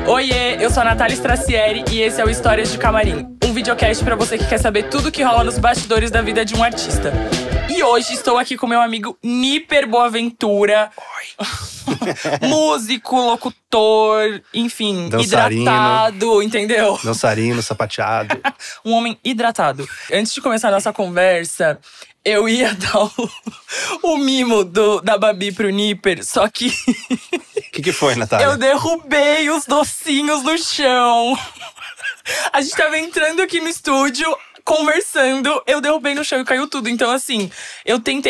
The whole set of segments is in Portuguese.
Oiê, eu sou a Natália Stracieri e esse é o Histórias de Camarim, um videocast pra você que quer saber tudo que rola nos bastidores da vida de um artista. E hoje estou aqui com meu amigo Niper Boaventura. Oi. Músico, locutor, enfim, dançarino, hidratado, entendeu? Dançarino, sapateado. Um homem hidratado. Antes de começar a nossa conversa, eu ia dar o mimo da Babi pro Niper, só que… O que foi, Natália? Eu derrubei os docinhos no chão. A gente tava entrando aqui no estúdio, conversando, eu derrubei no chão e caiu tudo. Então, assim,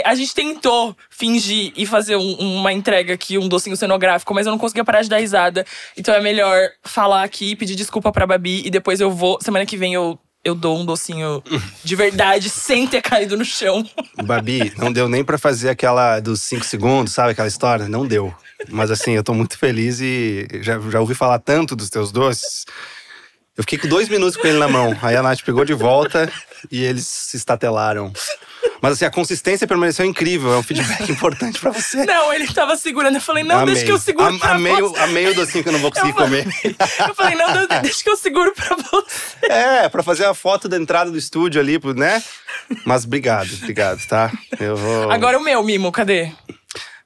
a gente tentou fingir e fazer uma entrega aqui, um docinho cenográfico, mas eu não conseguia parar de dar risada. Então é melhor falar aqui, pedir desculpa pra Babi e depois eu vou… Semana que vem eu dou um docinho de verdade, sem ter caído no chão. Babi, não deu nem pra fazer aquela dos 5 segundos, sabe? Aquela história, não deu. Mas assim, eu tô muito feliz e já ouvi falar tanto dos teus doces. Eu fiquei com 2 minutos com ele na mão. Aí a Nath pegou de volta e eles se estatelaram. Mas assim, a consistência permaneceu incrível. É um feedback importante pra você. Não, ele tava segurando. Eu falei, não, deixa que eu seguro pra você. Amei o docinho que eu não vou conseguir comer. Eu falei, não, deixa que eu seguro pra você. É, pra fazer a foto da entrada do estúdio ali, né? Mas obrigado, tá? Eu vou… Agora o meu mimo, cadê?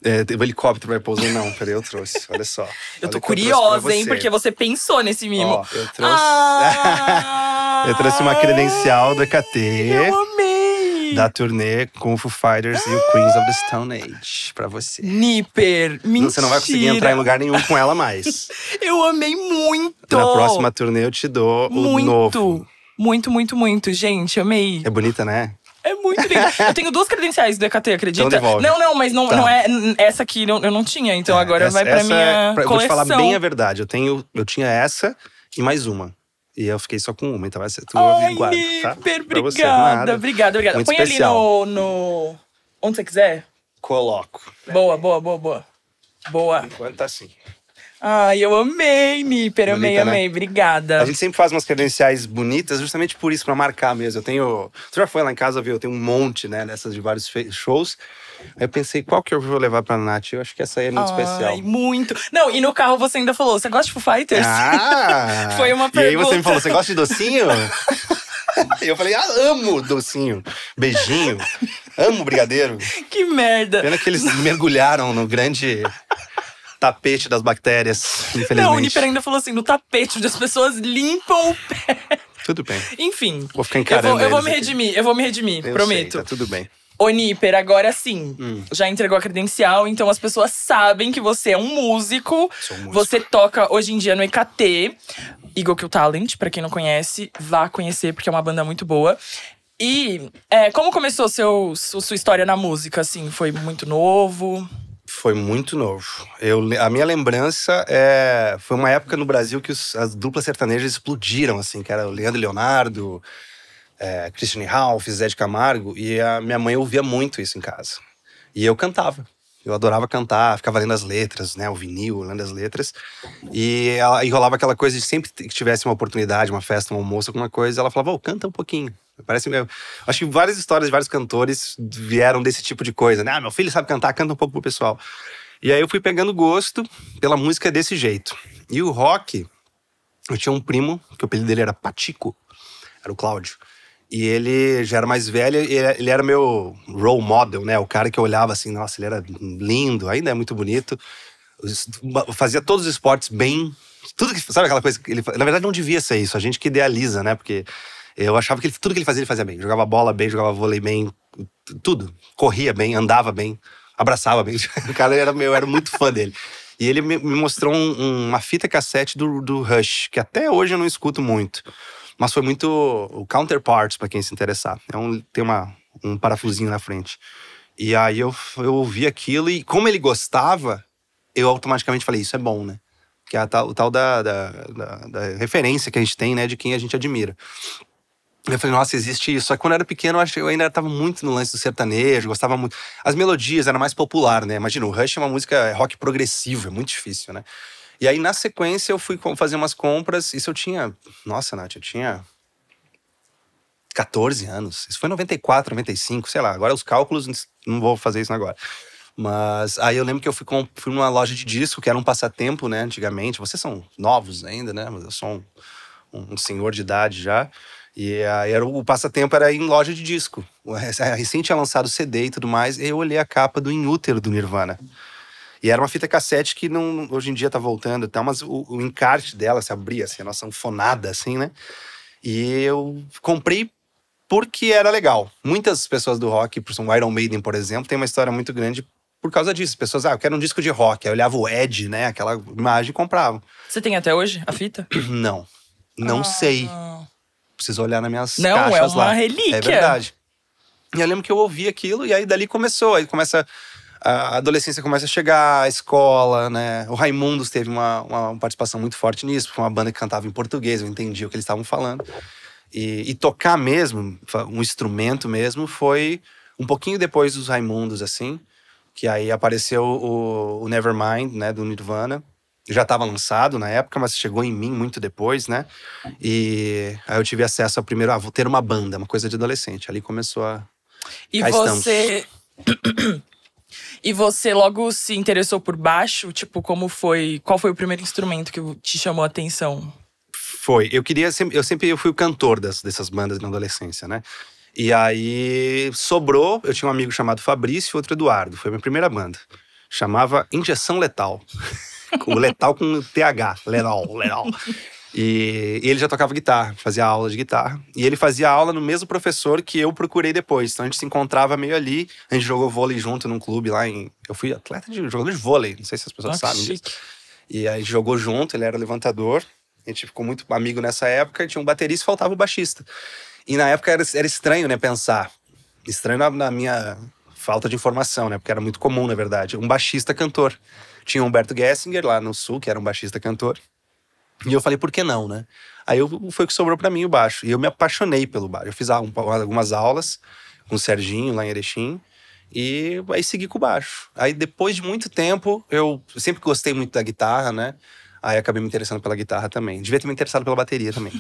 O helicóptero vai pousar. Não, peraí, eu trouxe. Olha só. Eu tô curiosa, hein? Porque você pensou nesse mimo. Ó, eu trouxe… Eu trouxe uma credencial do EKT. Eu amei! Da turnê com o Foo Fighters e o Queens of the Stone Age pra você. Niper, mentira! Você não vai conseguir entrar em lugar nenhum com ela mais. Eu amei muito! Na próxima turnê eu te dou o novo. Muito, gente, amei. É bonita, né? É muito lindo. Eu tenho 2 credenciais do EKT, acredita? Então devolve. Não, mas não, Tá. Não é… Essa aqui eu não tinha, então agora vai pra minha coleção. Eu vou te falar bem a verdade. Eu tinha essa e mais uma. E eu fiquei só com uma, então vai ser tua guarda, tá? Niper, Pra você, nada. obrigada. Muito Põe especial. ali no… Onde você quiser. Coloco. Boa. Enquanto tá assim. Ai, eu amei, Niper. Bonita, Amei. né? Obrigada. A gente sempre faz umas credenciais bonitas justamente por isso, pra marcar mesmo. Eu tenho… Você já foi lá em casa, viu? Eu tenho um monte, né, dessas de vários shows. Aí eu pensei, qual que eu vou levar pra Nath? Eu acho que essa aí é muito especial. Ai, muito. Não, e no carro você ainda falou, você gosta de Foo Fighters? Ah! Foi uma E pergunta. aí você me falou, você gosta de docinho? E eu falei, amo docinho. Beijinho. Amo brigadeiro. Que merda. Pena que eles mergulharam no grande tapete das bactérias, infelizmente. Não, o Niper ainda falou assim, no tapete, onde as pessoas limpam o pé. Tudo bem. Enfim. Vou ficar encarando eu vou eles me aqui. redimir, Eu prometo. sei, tá tudo bem. Ô, Niper, agora sim, já entregou a credencial, então as pessoas sabem que você é um músico. Sou músico. Você toca hoje em dia no EKT, Eagle Kill Talent, pra quem não conhece, vá conhecer, porque é uma banda muito boa. E como começou sua história na música, assim? Foi muito novo? Foi muito novo. A minha lembrança foi uma época no Brasil que as duplas sertanejas explodiram, assim, que era o Leandro e Leonardo, Christiane Ralph, Zé de Camargo, e a minha mãe ouvia muito isso em casa. E eu cantava. Eu adorava cantar, ficava lendo as letras, né? O vinil, lendo as letras. E rolava aquela coisa de sempre que tivesse uma oportunidade, uma festa, um almoço, alguma coisa, ela falava, canta um pouquinho. Acho que várias histórias de vários cantores vieram desse tipo de coisa, né? Meu filho sabe cantar, canta um pouco pro pessoal. E aí eu fui pegando gosto pela música desse jeito. E o rock, eu tinha um primo, que o apelido dele era Patico, era o Cláudio. E ele já era mais velho, e ele era meu role model, né? O cara que eu olhava assim, nossa, ele era lindo, ainda é muito bonito. Fazia todos os esportes bem… Tudo que… Sabe aquela coisa que ele… Na verdade não devia ser isso, a gente que idealiza, né? Porque eu achava que tudo que ele fazia bem. Jogava bola bem, jogava vôlei bem, tudo. Corria bem, andava bem, abraçava bem. O cara eu era muito fã dele. E ele me mostrou uma fita cassete do Rush, que até hoje eu não escuto muito. Mas foi muito o Counterparts, pra quem se interessar. Tem um parafusinho na frente. E aí eu ouvi aquilo e como ele gostava, eu automaticamente falei, isso é bom, né? Que é o tal da referência que a gente tem, né? De quem a gente admira. Eu falei, nossa, existe isso. Só que quando eu era pequeno, eu ainda estava muito no lance do sertanejo, gostava muito. As melodias eram mais popular, né? Imagina, o Rush é uma música rock progressivo, é muito difícil, né? E aí, na sequência, eu fui fazer umas compras. Isso eu tinha… Nossa, Nath, eu tinha 14 anos. Isso foi em 94, 95, sei lá. Agora os cálculos, não vou fazer isso agora. Mas aí eu lembro que eu fui numa loja de disco, que era um passatempo, né, antigamente. Vocês são novos ainda, né? Mas eu sou um senhor de idade já. E aí o passatempo era ir em loja de disco. Recém tinha lançado CD e tudo mais. E eu olhei a capa do In Utero do Nirvana. E era uma fita cassete que não, hoje em dia tá voltando e tal, mas o encarte dela se abria, assim, a nossa sanfonada, assim, né? E eu comprei porque era legal. Muitas pessoas do rock, por exemplo, Iron Maiden, por exemplo, tem uma história muito grande por causa disso. As pessoas, eu quero um disco de rock. Aí olhava o Ed, né? Aquela imagem e compravam. Você tem até hoje a fita? Não sei. Preciso olhar nas minhas não, caixas lá. Não, é uma relíquia. É verdade. E eu lembro que eu ouvi aquilo e aí dali começou. Aí começa... A adolescência começa a chegar, a escola, né? O Raimundos teve uma participação muito forte nisso. Foi uma banda que cantava em português, eu entendi o que eles estavam falando. E tocar mesmo, um instrumento mesmo, foi um pouquinho depois dos Raimundos, assim. Que aí apareceu o Nevermind, né? Do Nirvana. Já estava lançado na época, mas chegou em mim muito depois, né? E aí eu tive acesso ao primeiro... vou ter uma banda, uma coisa de adolescente. Ali começou a... E você... E você logo se interessou por baixo? Tipo, qual foi o primeiro instrumento que te chamou a atenção? Foi. Eu sempre fui o cantor dessas bandas na adolescência, né? E aí sobrou, eu tinha um amigo chamado Fabrício e outro Eduardo. Foi a minha primeira banda. Chamava Injeção Letal. O letal com TH. Letal. E ele já tocava guitarra, fazia aula de guitarra. E ele fazia aula no mesmo professor que eu procurei depois. Então a gente se encontrava meio ali. A gente jogou vôlei junto num clube lá em... Eu fui jogador de vôlei, não sei se as pessoas sabem disso. E aí a gente jogou junto, ele era levantador. A gente ficou muito amigo nessa época. Tinha um baterista e faltava o baixista. E na época era estranho, né, pensar. Estranho na minha falta de informação, né? Porque era muito comum, na verdade. Um baixista cantor. Tinha o Humberto Gessinger lá no Sul, que era um baixista cantor. E eu falei, por que não, né? Aí foi o que sobrou pra mim o baixo. E eu me apaixonei pelo baixo. Eu fiz algumas aulas com o Serginho lá em Erechim. E aí segui com o baixo. Aí depois de muito tempo, eu sempre gostei muito da guitarra, né? Aí acabei me interessando pela guitarra também. Devia ter me interessado pela bateria também.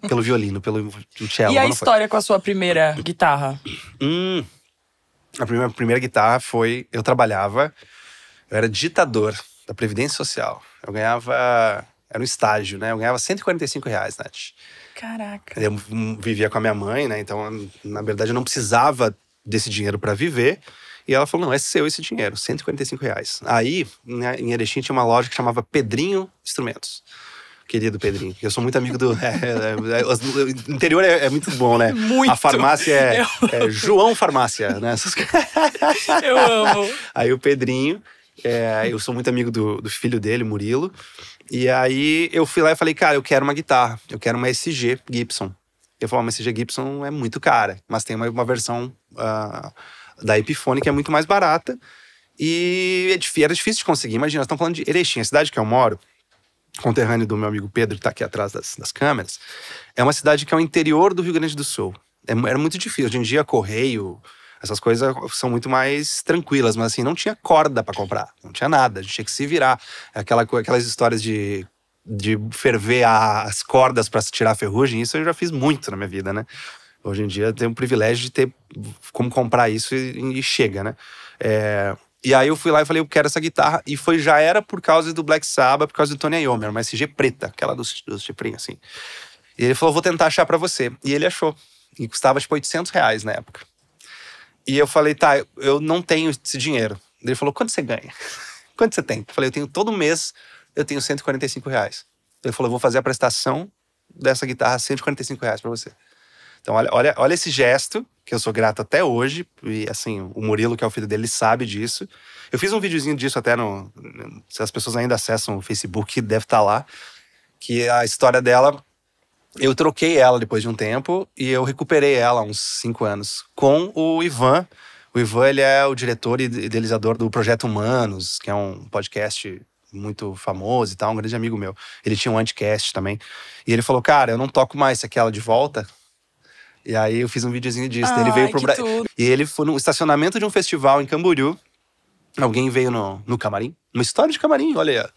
Pelo violino, pelo cello. E a história com a sua primeira guitarra? A primeira guitarra foi... Eu era digitador da Previdência Social. Eu ganhava... Era um estágio, né? Eu ganhava R$145, Nath. Caraca. Eu vivia com a minha mãe, né? Então, na verdade, eu não precisava desse dinheiro pra viver. E ela falou, não, é seu esse dinheiro, R$145. Aí, em Erechim, tinha uma loja que chamava Pedrinho Instrumentos. Querido Pedrinho. Eu sou muito amigo do... o interior é muito bom, né? Muito. A farmácia é João Farmácia, né? Eu amo. Aí o Pedrinho... eu sou muito amigo do filho dele, Murilo. E aí eu fui lá e falei, cara, eu quero uma guitarra. Eu quero uma SG Gibson. Ele falou, uma SG Gibson é muito cara. Mas tem uma versão da Epiphone que é muito mais barata. E era difícil de conseguir. Imagina, nós estamos falando de Erechim, a cidade que eu moro. Conterrâneo do meu amigo Pedro, que tá aqui atrás das câmeras. É uma cidade que é o interior do Rio Grande do Sul. Era muito difícil. Hoje em dia, correio... Essas coisas são muito mais tranquilas, mas assim, não tinha corda pra comprar, não tinha nada, a gente tinha que se virar. Aquelas histórias de ferver as cordas pra tirar a ferrugem, isso eu já fiz muito na minha vida, né? Hoje em dia eu tenho o privilégio de ter como comprar isso e chega, né? E aí eu fui lá e falei, eu quero essa guitarra, e já era por causa do Black Sabbath, por causa do Tony Iommi, era uma SG preta, aquela dos chifrinhos assim. E ele falou, vou tentar achar pra você. E ele achou, e custava tipo R$800 na época. E eu falei, tá, eu não tenho esse dinheiro. Ele falou, quanto você ganha? Quanto você tem? Eu falei, eu tenho todo mês, eu tenho R$145. Ele falou, eu vou fazer a prestação dessa guitarra, R$145 pra você. Então, olha esse gesto, que eu sou grato até hoje. E assim, o Murilo, que é o filho dele, sabe disso. Eu fiz um videozinho disso até se as pessoas ainda acessam o Facebook, deve estar lá. Que a história dela... Eu troquei ela depois de um tempo e eu recuperei ela há uns 5 anos com o Ivan. O Ivan, ele é o diretor e idealizador do Projeto Humanos, que é um podcast muito famoso e tal, um grande amigo meu. Ele tinha um Anticast também. E ele falou, cara, eu não toco mais, você quer ela de volta? E aí eu fiz um videozinho disso. Ele veio pro Brasil. E ele foi no estacionamento de um festival em Camboriú. Alguém veio no camarim. Uma história de camarim, olha aí.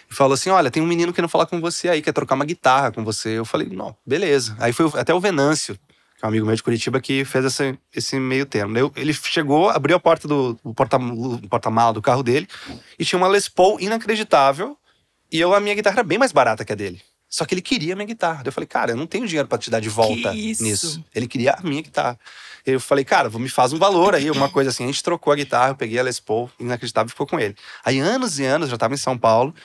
E falou assim, olha, tem um menino querendo falar com você aí, quer trocar uma guitarra com você. Eu falei, não, beleza. Aí foi até o Venâncio, que é um amigo meu de Curitiba, que fez esse meio termo. Ele chegou, abriu a porta do porta-mala do carro dele e tinha uma Les Paul inacreditável. E a minha guitarra era bem mais barata que a dele. Só que ele queria a minha guitarra. Daí eu falei, cara, eu não tenho dinheiro pra te dar de volta nisso. Ele queria a minha guitarra. Eu falei, cara, me faz um valor aí, uma coisa assim. A gente trocou a guitarra, eu peguei a Les Paul inacreditável e ficou com ele. Aí, anos e anos, eu já tava em São Paulo.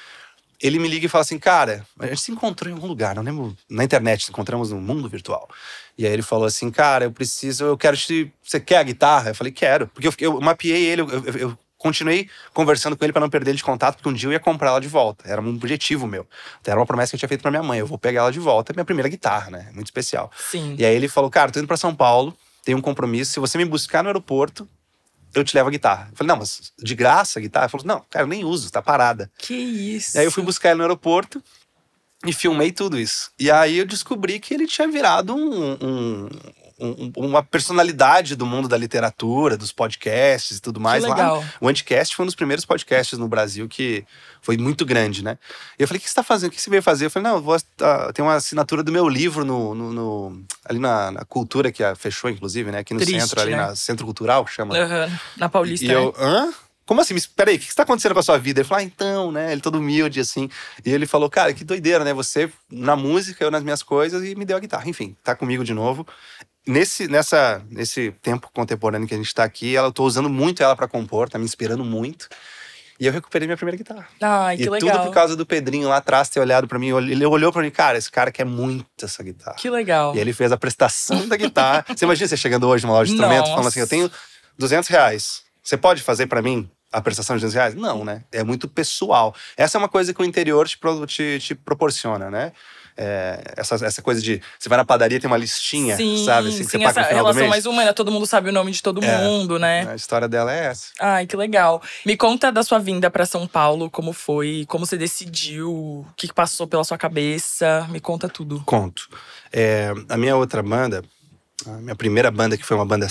Ele me liga e fala assim, cara, a gente se encontrou em algum lugar, não lembro, na internet, nos encontramos no mundo virtual. E aí ele falou assim, cara, eu quero você quer a guitarra? Eu falei, quero. Porque eu mapeei ele, eu continuei conversando com ele pra não perder ele de contato, porque um dia eu ia comprar ela de volta. Era um objetivo meu. Até era uma promessa que eu tinha feito pra minha mãe, eu vou pegar ela de volta. É minha primeira guitarra, né? Muito especial. Sim. E aí ele falou, cara, tô indo pra São Paulo, tenho um compromisso, se você me buscar no aeroporto, eu te levo a guitarra. Eu falei, não, mas de graça a guitarra? Ele falou, não, cara, eu nem uso, tá parada. Que isso. E aí eu fui buscar ele no aeroporto e filmei tudo isso. E aí eu descobri que ele tinha virado uma personalidade do mundo da literatura, dos podcasts e tudo mais. Que legal. Lá, o Anticast foi um dos primeiros podcasts no Brasil que foi muito grande, né? E eu falei, o que você tá fazendo? O que você veio fazer? Eu falei, não, tem uma assinatura do meu livro ali na Cultura, que fechou, inclusive, né? Aqui no centro, ali na Centro Cultural, que chama. Na Paulista, e eu, hã? Como assim? Peraí, o que está acontecendo com a sua vida? Ele falou, então, né? Ele todo humilde, assim. E ele falou, cara, que doideira, né? Você na música, eu nas minhas coisas, e me deu a guitarra. Enfim, tá comigo de novo. Nesse tempo contemporâneo que a gente tá aqui, eu tô usando muito ela pra compor, tá me inspirando muito. E eu recuperei minha primeira guitarra. Ai, que legal. E tudo por causa do Pedrinho lá atrás ter olhado pra mim. Ele olhou pra mim, cara, esse cara quer muito essa guitarra. Que legal. E aí ele fez a prestação da guitarra. Você imagina você chegando hoje numa loja de instrumentos falando assim, eu tenho R$200. Você pode fazer pra mim a prestação de R$200? Não, né? É muito pessoal. Essa é uma coisa que o interior te proporciona, né? Essa coisa de você vai na padaria, tem uma listinha, sabe? Assim, que você paga no final relação do mês. mais humana, todo mundo sabe o nome de todo mundo, né? A história dela é essa. Ai, que legal. Me conta da sua vinda pra São Paulo, como foi, como você decidiu, o que passou pela sua cabeça, me conta tudo. Conto. A minha outra banda, a minha primeira banda, que foi uma banda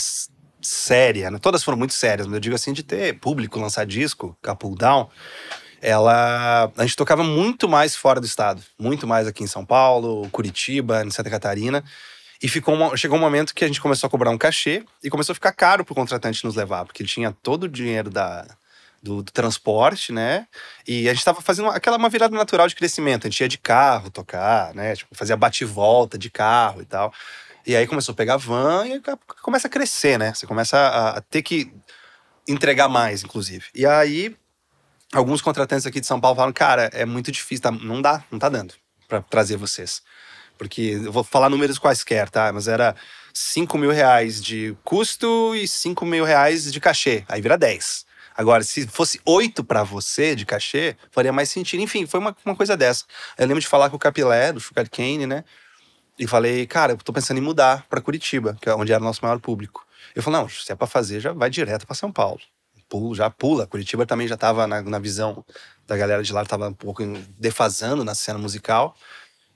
séria, né? Todas foram muito sérias, mas eu digo assim, de ter público, lançar disco, Pull Down, a gente tocava muito mais fora do estado, muito mais aqui em São Paulo, Curitiba, em Santa Catarina, e chegou um momento que a gente começou a cobrar um cachê e começou a ficar caro pro contratante nos levar, porque ele tinha todo o dinheiro do transporte, né? E a gente tava fazendo uma virada natural de crescimento, a gente ia de carro tocar, né? Tipo, fazia bate-volta de carro e tal. E aí começou a pegar van e começa a crescer, né? Você começa a ter que entregar mais, inclusive. E aí, alguns contratantes aqui de São Paulo falaram, cara, é muito difícil, não tá dando pra trazer vocês. Porque, eu vou falar números quaisquer, tá? Mas era R$5.000 de custo e R$5.000 de cachê. Aí vira 10. Agora, se fosse 8 pra você de cachê, faria mais sentido. Enfim, foi uma coisa dessa. Eu lembro de falar com o Capilé, do Sugar Cane, né? E falei, cara, eu tô pensando em mudar pra Curitiba, que é onde era o nosso maior público. Eu falei, não, se é pra fazer, já vai direto pra São Paulo. Já pula. Curitiba também já tava na visão da galera de lá, tava um pouco defasando na cena musical.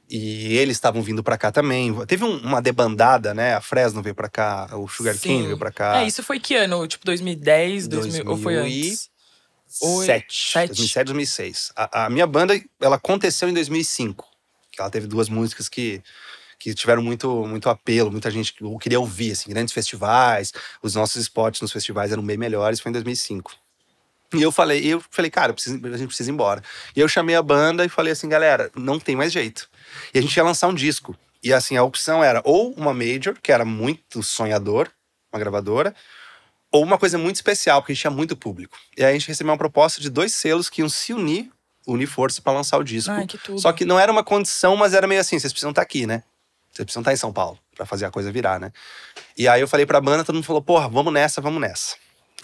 E eles estavam vindo pra cá também. Teve uma debandada, né? A Fresno veio pra cá, o Sugar Cane veio pra cá. Isso foi que ano? Tipo 2010, 2000, ou foi antes? 2007, 2006. A minha banda, ela aconteceu em 2005. Que ela teve 2 músicas que tiveram muito apelo, muita gente queria ouvir, assim, grandes festivais, os nossos spots nos festivais eram bem melhores, foi em 2005. E eu falei, cara, a gente precisa ir embora. E eu chamei a banda e falei assim, galera, não tem mais jeito. E a gente ia lançar um disco. E assim, a opção era ou uma major, que era muito sonhador, uma gravadora, ou uma coisa muito especial, porque a gente tinha muito público. E aí a gente recebeu uma proposta de 2 selos que iam se unir força pra lançar o disco. Ai, que tudo. Só que não era uma condição, mas era meio assim, vocês precisam estar aqui, né? Vocês precisam estar em São Paulo pra fazer a coisa virar, né? E aí eu falei pra banda, todo mundo falou, porra, vamos nessa.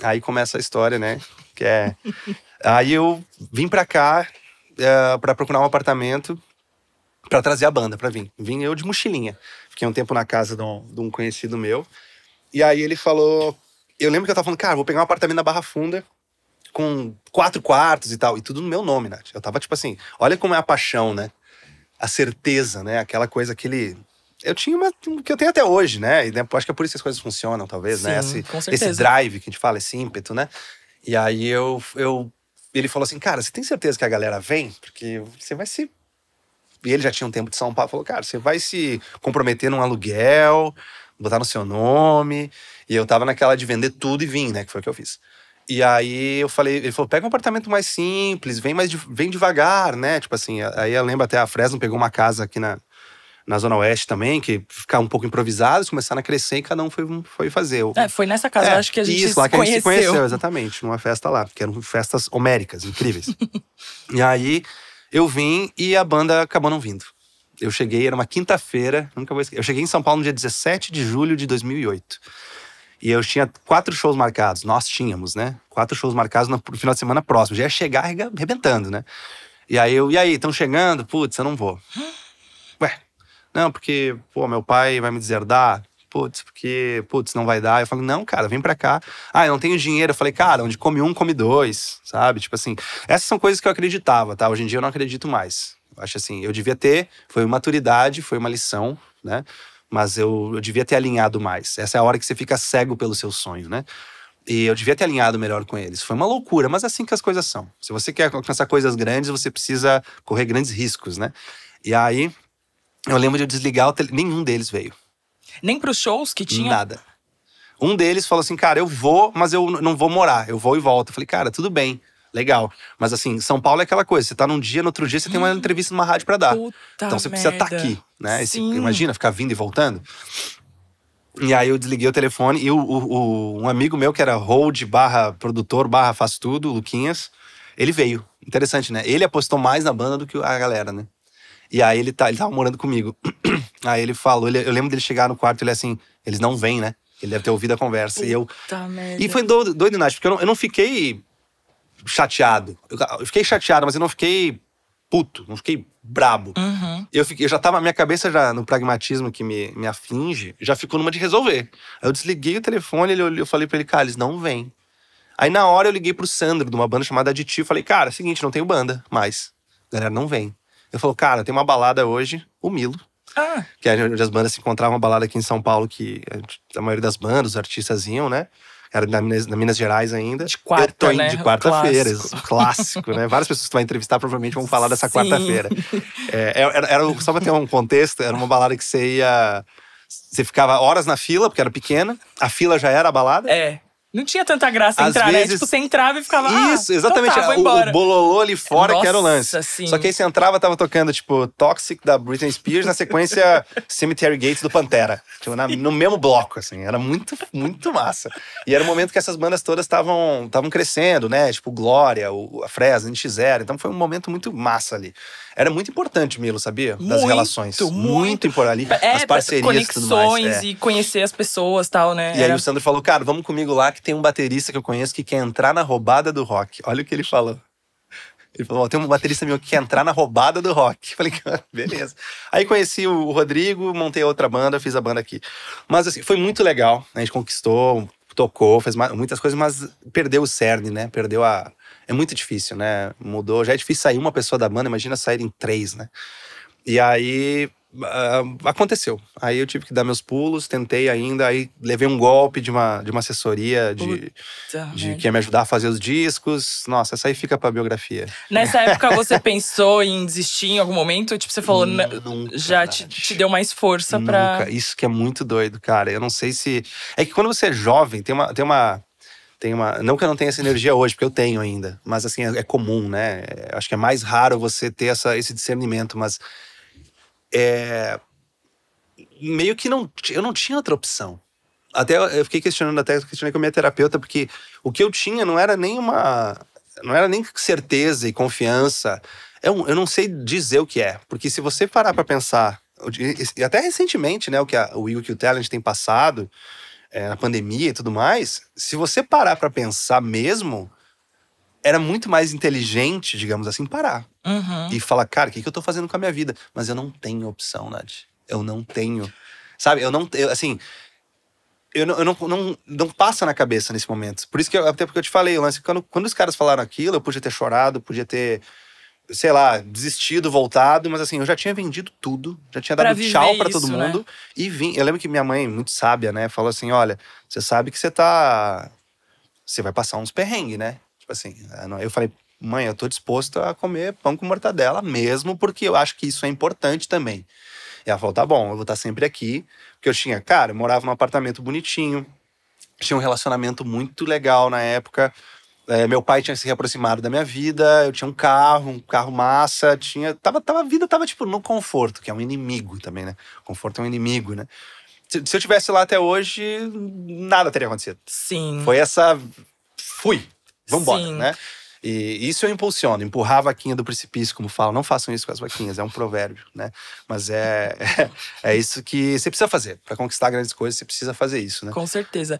Aí começa a história, né? Aí eu vim pra cá pra procurar um apartamento pra trazer a banda pra vir. Vim eu de mochilinha. Fiquei um tempo na casa de um conhecido meu. E aí ele falou... Eu lembro que eu tava falando, cara, vou pegar um apartamento na Barra Funda com 4 quartos e tal. E tudo no meu nome, Nath. Eu tava tipo assim, olha como é a paixão, né? A certeza, né? Aquela coisa, eu tinha que eu tenho até hoje, né? E acho que é por isso que as coisas funcionam, talvez, sim, né? com certeza. Esse drive que a gente fala, esse ímpeto, né? E aí ele falou assim, cara, você tem certeza que a galera vem? Porque você vai se... E ele já tinha um tempo de São Paulo, falou, cara, você vai se comprometer num aluguel, botar no seu nome. E eu tava naquela de vender tudo e vim, né? Que foi o que eu fiz. E aí eu falei, ele falou, pega um apartamento mais simples, vem devagar, né? Tipo assim, aí eu lembro até a Fresno pegou uma casa aqui na Zona Oeste também, que ficava um pouco improvisados, começaram a crescer e cada um foi fazer. Foi nessa casa, eu acho que a gente isso, lá que a gente se conheceu. conheceu, exatamente, numa festa lá, que eram festas homéricas, incríveis. E aí eu vim e a banda acabou não vindo. Eu cheguei, era uma quinta-feira, nunca vou esquecer. Eu cheguei em São Paulo no dia 17 de julho de 2008. E eu tinha 4 shows marcados. Nós tínhamos, né? 4 shows marcados no final de semana próximo. Já ia chegar arrebentando, né? E aí e aí, estão chegando? Putz, eu não vou. Ué, não, porque, pô, meu pai vai me deserdar. Putz, não vai dar. Eu falei, não, cara, vem pra cá. Ah, eu não tenho dinheiro. Eu falei, cara, onde come um, come dois, sabe? Tipo assim, essas são coisas que eu acreditava, tá? Hoje em dia eu não acredito mais. Eu acho assim, eu devia ter, foi uma maturidade, foi uma lição, né? Mas eu devia ter alinhado mais. Essa é a hora que você fica cego pelo seu sonho, né? E eu devia ter alinhado melhor com eles. Foi uma loucura, mas é assim que as coisas são. Se você quer alcançar coisas grandes, você precisa correr grandes riscos, né? E aí, eu lembro de eu desligar nenhum deles veio. Nem pros shows que tinha? Nada. Um deles falou assim, cara, eu vou, mas eu não vou morar. Eu vou e volto. Eu falei, cara, tudo bem. Legal. Mas assim, São Paulo é aquela coisa. Você tá num dia, no outro dia você tem uma entrevista numa rádio pra dar. Puta Então você precisa estar aqui, né? Imagina, ficar vindo e voltando. E aí eu desliguei o telefone e um amigo meu que era hold / produtor / faz tudo, o Luquinhas, ele veio. Interessante, né? Ele apostou mais na banda do que a galera, né? E aí ele tava morando comigo. Aí ele falou, eu lembro dele chegar no quarto, ele assim, eles não vêm, né? Ele deve ter ouvido a conversa. Merda. E foi doido, Nath, porque eu não fiquei chateado. Eu fiquei chateado, mas eu não fiquei puto, não fiquei brabo. Uhum. Eu já tava, minha cabeça já no pragmatismo que me aflige, já ficou numa de resolver. Aí eu desliguei o telefone, eu falei pra ele, cara, eles não vêm. Aí na hora eu liguei pro Sandro, de uma banda chamada Aditivo, falei, cara, é o seguinte, não tenho banda mais. A galera não vem. Ele falou, cara, tem uma balada hoje, o Milo. Que é onde as bandas se encontravam, uma balada aqui em São Paulo, que a maioria das bandas, os artistas iam, né? Era na Minas Gerais ainda. De quarta, eu tô indo, né? de quarta-feira, Clássico. né? Várias pessoas que tu vai entrevistar provavelmente vão falar dessa quarta-feira. Só pra ter um contexto, era uma balada que você ia... Você ficava horas na fila, porque era pequena. A fila já era a balada. Não tinha tanta graça Às entrar, vezes, né? Tipo, você entrava e ficava… Isso, exatamente. Então tá, vou embora. O bololô ali fora. Nossa, que era o lance. sim. Só que aí você entrava, tava tocando, tipo, Toxic da Britney Spears, na sequência Cemetery Gates do Pantera. Tipo, no mesmo bloco, assim. Era muito, muito massa. E era o momento que essas bandas todas estavam crescendo, né? Tipo, Glória, a Fresno, NX0. Então foi um momento muito massa ali. Era muito importante, Milo, sabia? Das relações. Muito importante. Ali, as parcerias e tudo mais. Conexões e conhecer as pessoas e tal, né? E aí o Sandro falou, cara, vamos comigo lá que tem um baterista que eu conheço que quer entrar na roubada do rock. Olha o que ele falou. Ele falou, tem um baterista meu que quer entrar na roubada do rock. Eu falei, beleza. Aí conheci o Rodrigo, montei outra banda, fiz a banda aqui. Mas assim, foi muito legal. A gente conquistou, tocou, fez muitas coisas, mas perdeu o cerne, né? Perdeu a... É muito difícil, né? Mudou. Já é difícil sair uma pessoa da banda, imagina sair em 3, né? E aí aconteceu. Aí eu tive que dar meus pulos, tentei ainda, aí levei um golpe de uma assessoria de que ia me ajudar a fazer os discos. Nossa, essa aí fica pra biografia. Nessa época você pensou em desistir em algum momento? Tipo, você falou, nunca, já te deu mais força pra… Nunca. Isso que é muito doido, cara. Eu não sei se… É que quando você é jovem, tem uma… Não que eu não tenha essa energia hoje, porque eu tenho ainda. Mas assim, é comum, né? Acho que é mais raro você ter esse discernimento. Mas meio que eu não tinha outra opção. Até eu fiquei questionei com a minha terapeuta, porque o que eu tinha não era nem certeza e confiança. Eu não sei dizer o que é. Porque se você parar pra pensar, e até recentemente, né, o que o Will e o Talent tem passado, na pandemia e tudo mais, se você parar pra pensar mesmo, era muito mais inteligente, digamos assim, parar. Uhum. E falar, cara, o que eu tô fazendo com a minha vida? Mas eu não tenho opção, Nath. Eu não tenho. Sabe, não passa na cabeça nesse momento. Por isso que até porque eu te falei, o lance, quando os caras falaram aquilo, eu podia ter chorado, podia ter, sei lá, desistido, voltado, mas assim, eu já tinha vendido tudo, já tinha dado tchau pra todo mundo, né? E vim. Eu lembro que minha mãe, muito sábia, né, falou assim, olha, você sabe que você vai passar uns perrengues, né? Tipo assim, eu falei, mãe, eu tô disposto a comer pão com mortadela mesmo, porque eu acho que isso é importante também. E ela falou, tá bom, eu vou estar sempre aqui. Porque eu tinha, cara, eu morava num apartamento bonitinho. Tinha um relacionamento muito legal na época. Meu pai tinha se reaproximado da minha vida. Eu tinha um carro massa. A vida tava, tipo, no conforto, que é um inimigo também, né? Conforto é um inimigo, né? Se eu tivesse lá até hoje, nada teria acontecido. Sim. Foi essa... Fui. Vambora, Sim. né? E isso eu impulsiono, empurrar a vaquinha do precipício, como falam. Não façam isso com as vaquinhas, é um provérbio, né? Mas é isso que você precisa fazer. Pra conquistar grandes coisas, você precisa fazer isso, né? Com certeza.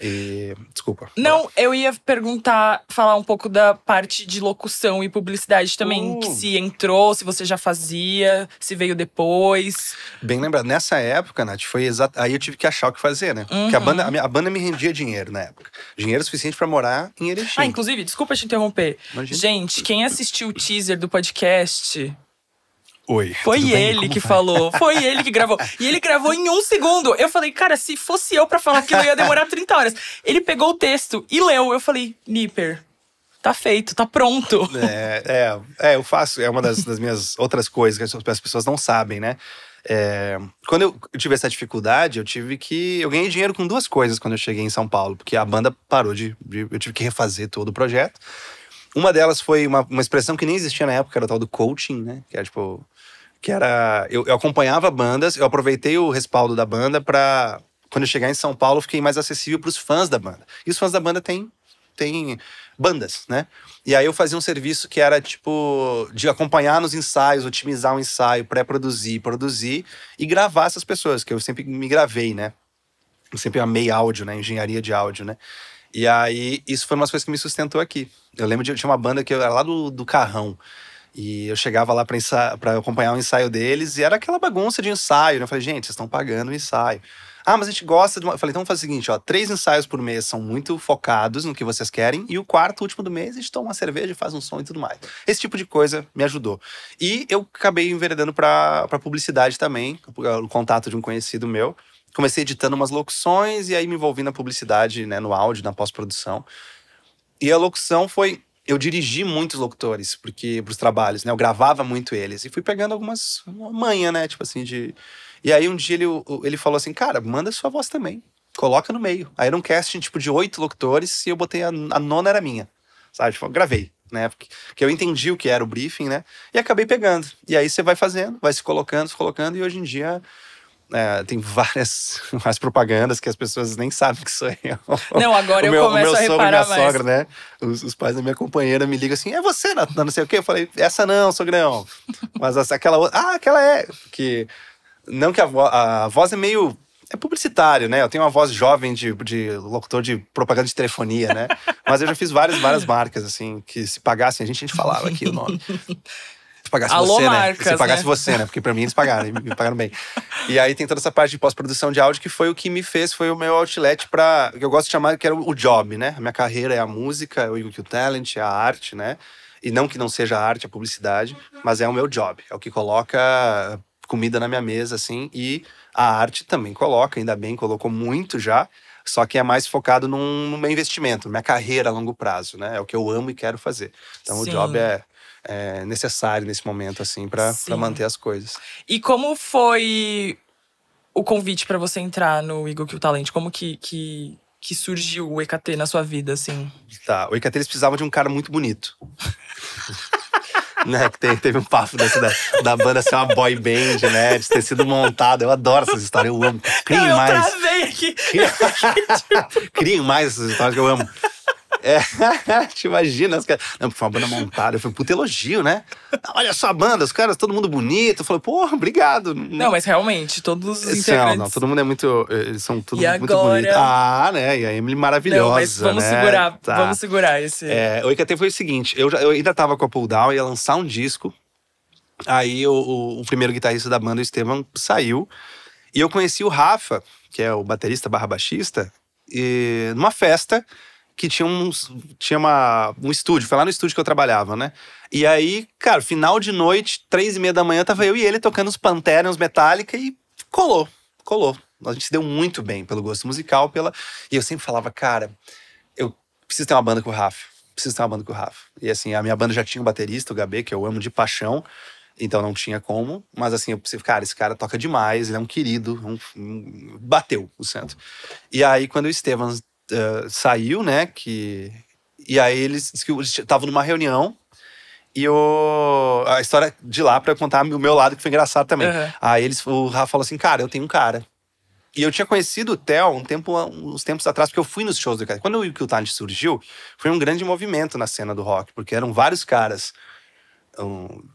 Desculpa. Não, eu ia falar um pouco da parte de locução e publicidade também. Que se entrou, se você já fazia, se veio depois. Bem lembrado. Nessa época, Nath, foi aí eu tive que achar o que fazer, né? Porque a banda me rendia dinheiro na época. Dinheiro suficiente pra morar em Erechim. Inclusive, desculpa te interromper. Imagina. Gente, quem assistiu o teaser do podcast… Oi. Foi ele que falou, foi ele que gravou. E ele gravou em 1 segundo. Eu falei, cara, se fosse eu pra falar aquilo, ia demorar 30 horas. Ele pegou o texto e leu. Eu falei, Nipper, tá feito, tá pronto. Eu faço. É uma das minhas outras coisas que as pessoas não sabem, né? Quando eu tive essa dificuldade, eu ganhei dinheiro com 2 coisas quando eu cheguei em São Paulo. Porque a banda parou eu tive que refazer todo o projeto. Uma delas foi uma expressão que nem existia na época, era o tal do coaching, né? Que era tipo… Eu acompanhava bandas, eu aproveitei o respaldo da banda pra… Quando eu chegar em São Paulo, eu fiquei mais acessível pros fãs da banda. E os fãs da banda têm bandas, né? E aí eu fazia um serviço que era tipo… de acompanhar nos ensaios, otimizar o ensaio, pré-produzir, produzir e gravar essas pessoas, que eu sempre me gravei, né? Eu sempre amei áudio, né? Engenharia de áudio, né? E aí, isso foi uma das coisas que me sustentou aqui. Eu lembro tinha uma banda que era lá do Carrão. E eu chegava lá pra acompanhar o ensaio deles. E era aquela bagunça de ensaio, né? Eu falei, gente, vocês estão pagando o ensaio. Ah, mas a gente gosta de… Eu falei, então faz o seguinte, 3 ensaios por mês são muito focados no que vocês querem. E o quarto, último do mês, a gente toma uma cerveja, faz um som e tudo mais. Esse tipo de coisa me ajudou. E eu acabei enveredando pra publicidade também. O contato de um conhecido meu. Comecei editando umas locuções e aí me envolvi na publicidade, né, no áudio, na pós-produção. E a locução foi… Eu dirigi muitos locutores pros trabalhos, né? Eu gravava muito eles. E fui pegando algumas manhas, né? Tipo assim, E aí um dia ele falou assim, cara, manda sua voz também. Coloca no meio. Aí era um casting tipo de 8 locutores e eu botei a 9ª era minha. Sabe? Tipo, eu gravei, né? Porque eu entendi o que era o briefing, né? E acabei pegando. E aí você vai fazendo, vai se colocando. E hoje em dia… tem várias propagandas que as pessoas nem sabem que sou eu. Não, agora eu começo a reparar mais. Sogra, né? Os pais da minha companheira me ligam assim, é você, não sei o quê. Eu falei, essa não, sogrão. Mas aquela outra… aquela é. Não que a voz é meio… É publicitário, né? Eu tenho uma voz jovem de locutor de propaganda de telefonia, né? Mas eu já fiz várias marcas, assim, que se pagassem, a gente falava aqui o nome. Se pagasse Alô, você, marcas, né? Se pagasse né? você, né? Porque pra mim eles pagaram, me pagaram bem. E aí tem toda essa parte de pós-produção de áudio que foi o que me fez, foi o meu outlet pra… que eu gosto de chamar, que era o job, né? A minha carreira é a música, é o IGQ Talent, é a arte, né? E não que não seja a arte, a publicidade, mas é o meu job. É o que coloca comida na minha mesa, assim. E a arte também coloca, ainda bem, colocou muito já. Só que é mais focado no meu investimento, minha carreira a longo prazo, né? É o que eu amo e quero fazer. Então Sim. o job é necessário nesse momento, assim, pra manter as coisas. E como foi o convite pra você entrar no IGQ Talent? Como que surgiu o EKT na sua vida, assim? Tá, o EKT eles precisavam de um cara muito bonito. Né, que teve um papo da banda ser uma boy band, né? De ter sido montada. Eu adoro essas histórias, eu amo. Criem mais. Eu travei aqui. Criem mais essas histórias que eu amo. Te imagina. Não, foi uma banda montada. Foi um puto elogio, né? Olha só a banda, os caras, todo mundo bonito. Eu falei, porra, obrigado. Não, mas realmente, todos os integrantes… Não, todo mundo é muito… Eles são todos E muito agora… bonitos. Né? E a Emily maravilhosa, não, mas vamos né? segurar, Tá. vamos segurar esse… O EKT foi o seguinte, eu ainda tava com a Pull Down, ia lançar um disco. Aí o primeiro guitarrista da banda, o Estevam, saiu. E eu conheci o Rafa, que é o baterista / baixista, numa festa que tinha um estúdio. Foi lá no estúdio que eu trabalhava, né? E aí, cara, final de noite, 3h30 da manhã, tava eu e ele tocando os Pantera, uns Metallica e colou. A gente se deu muito bem pelo gosto musical, E eu sempre falava, cara, eu preciso ter uma banda com o Rafa. E assim, a minha banda já tinha um baterista, o Gabê, que eu amo de paixão. Então não tinha como, mas assim, eu pensei, cara, esse cara toca demais, ele é um querido, bateu o santo. E aí, quando o Estevam saiu, né, e aí eles estavam numa reunião, e a história de lá, pra eu contar o meu lado, que foi engraçado também. Uhum. Aí o Rafa falou assim, cara, eu tenho um cara. E eu tinha conhecido o Theo uns tempos atrás, porque eu fui nos shows do cara. Quando o Kill Talent surgiu, foi um grande movimento na cena do rock, porque eram vários caras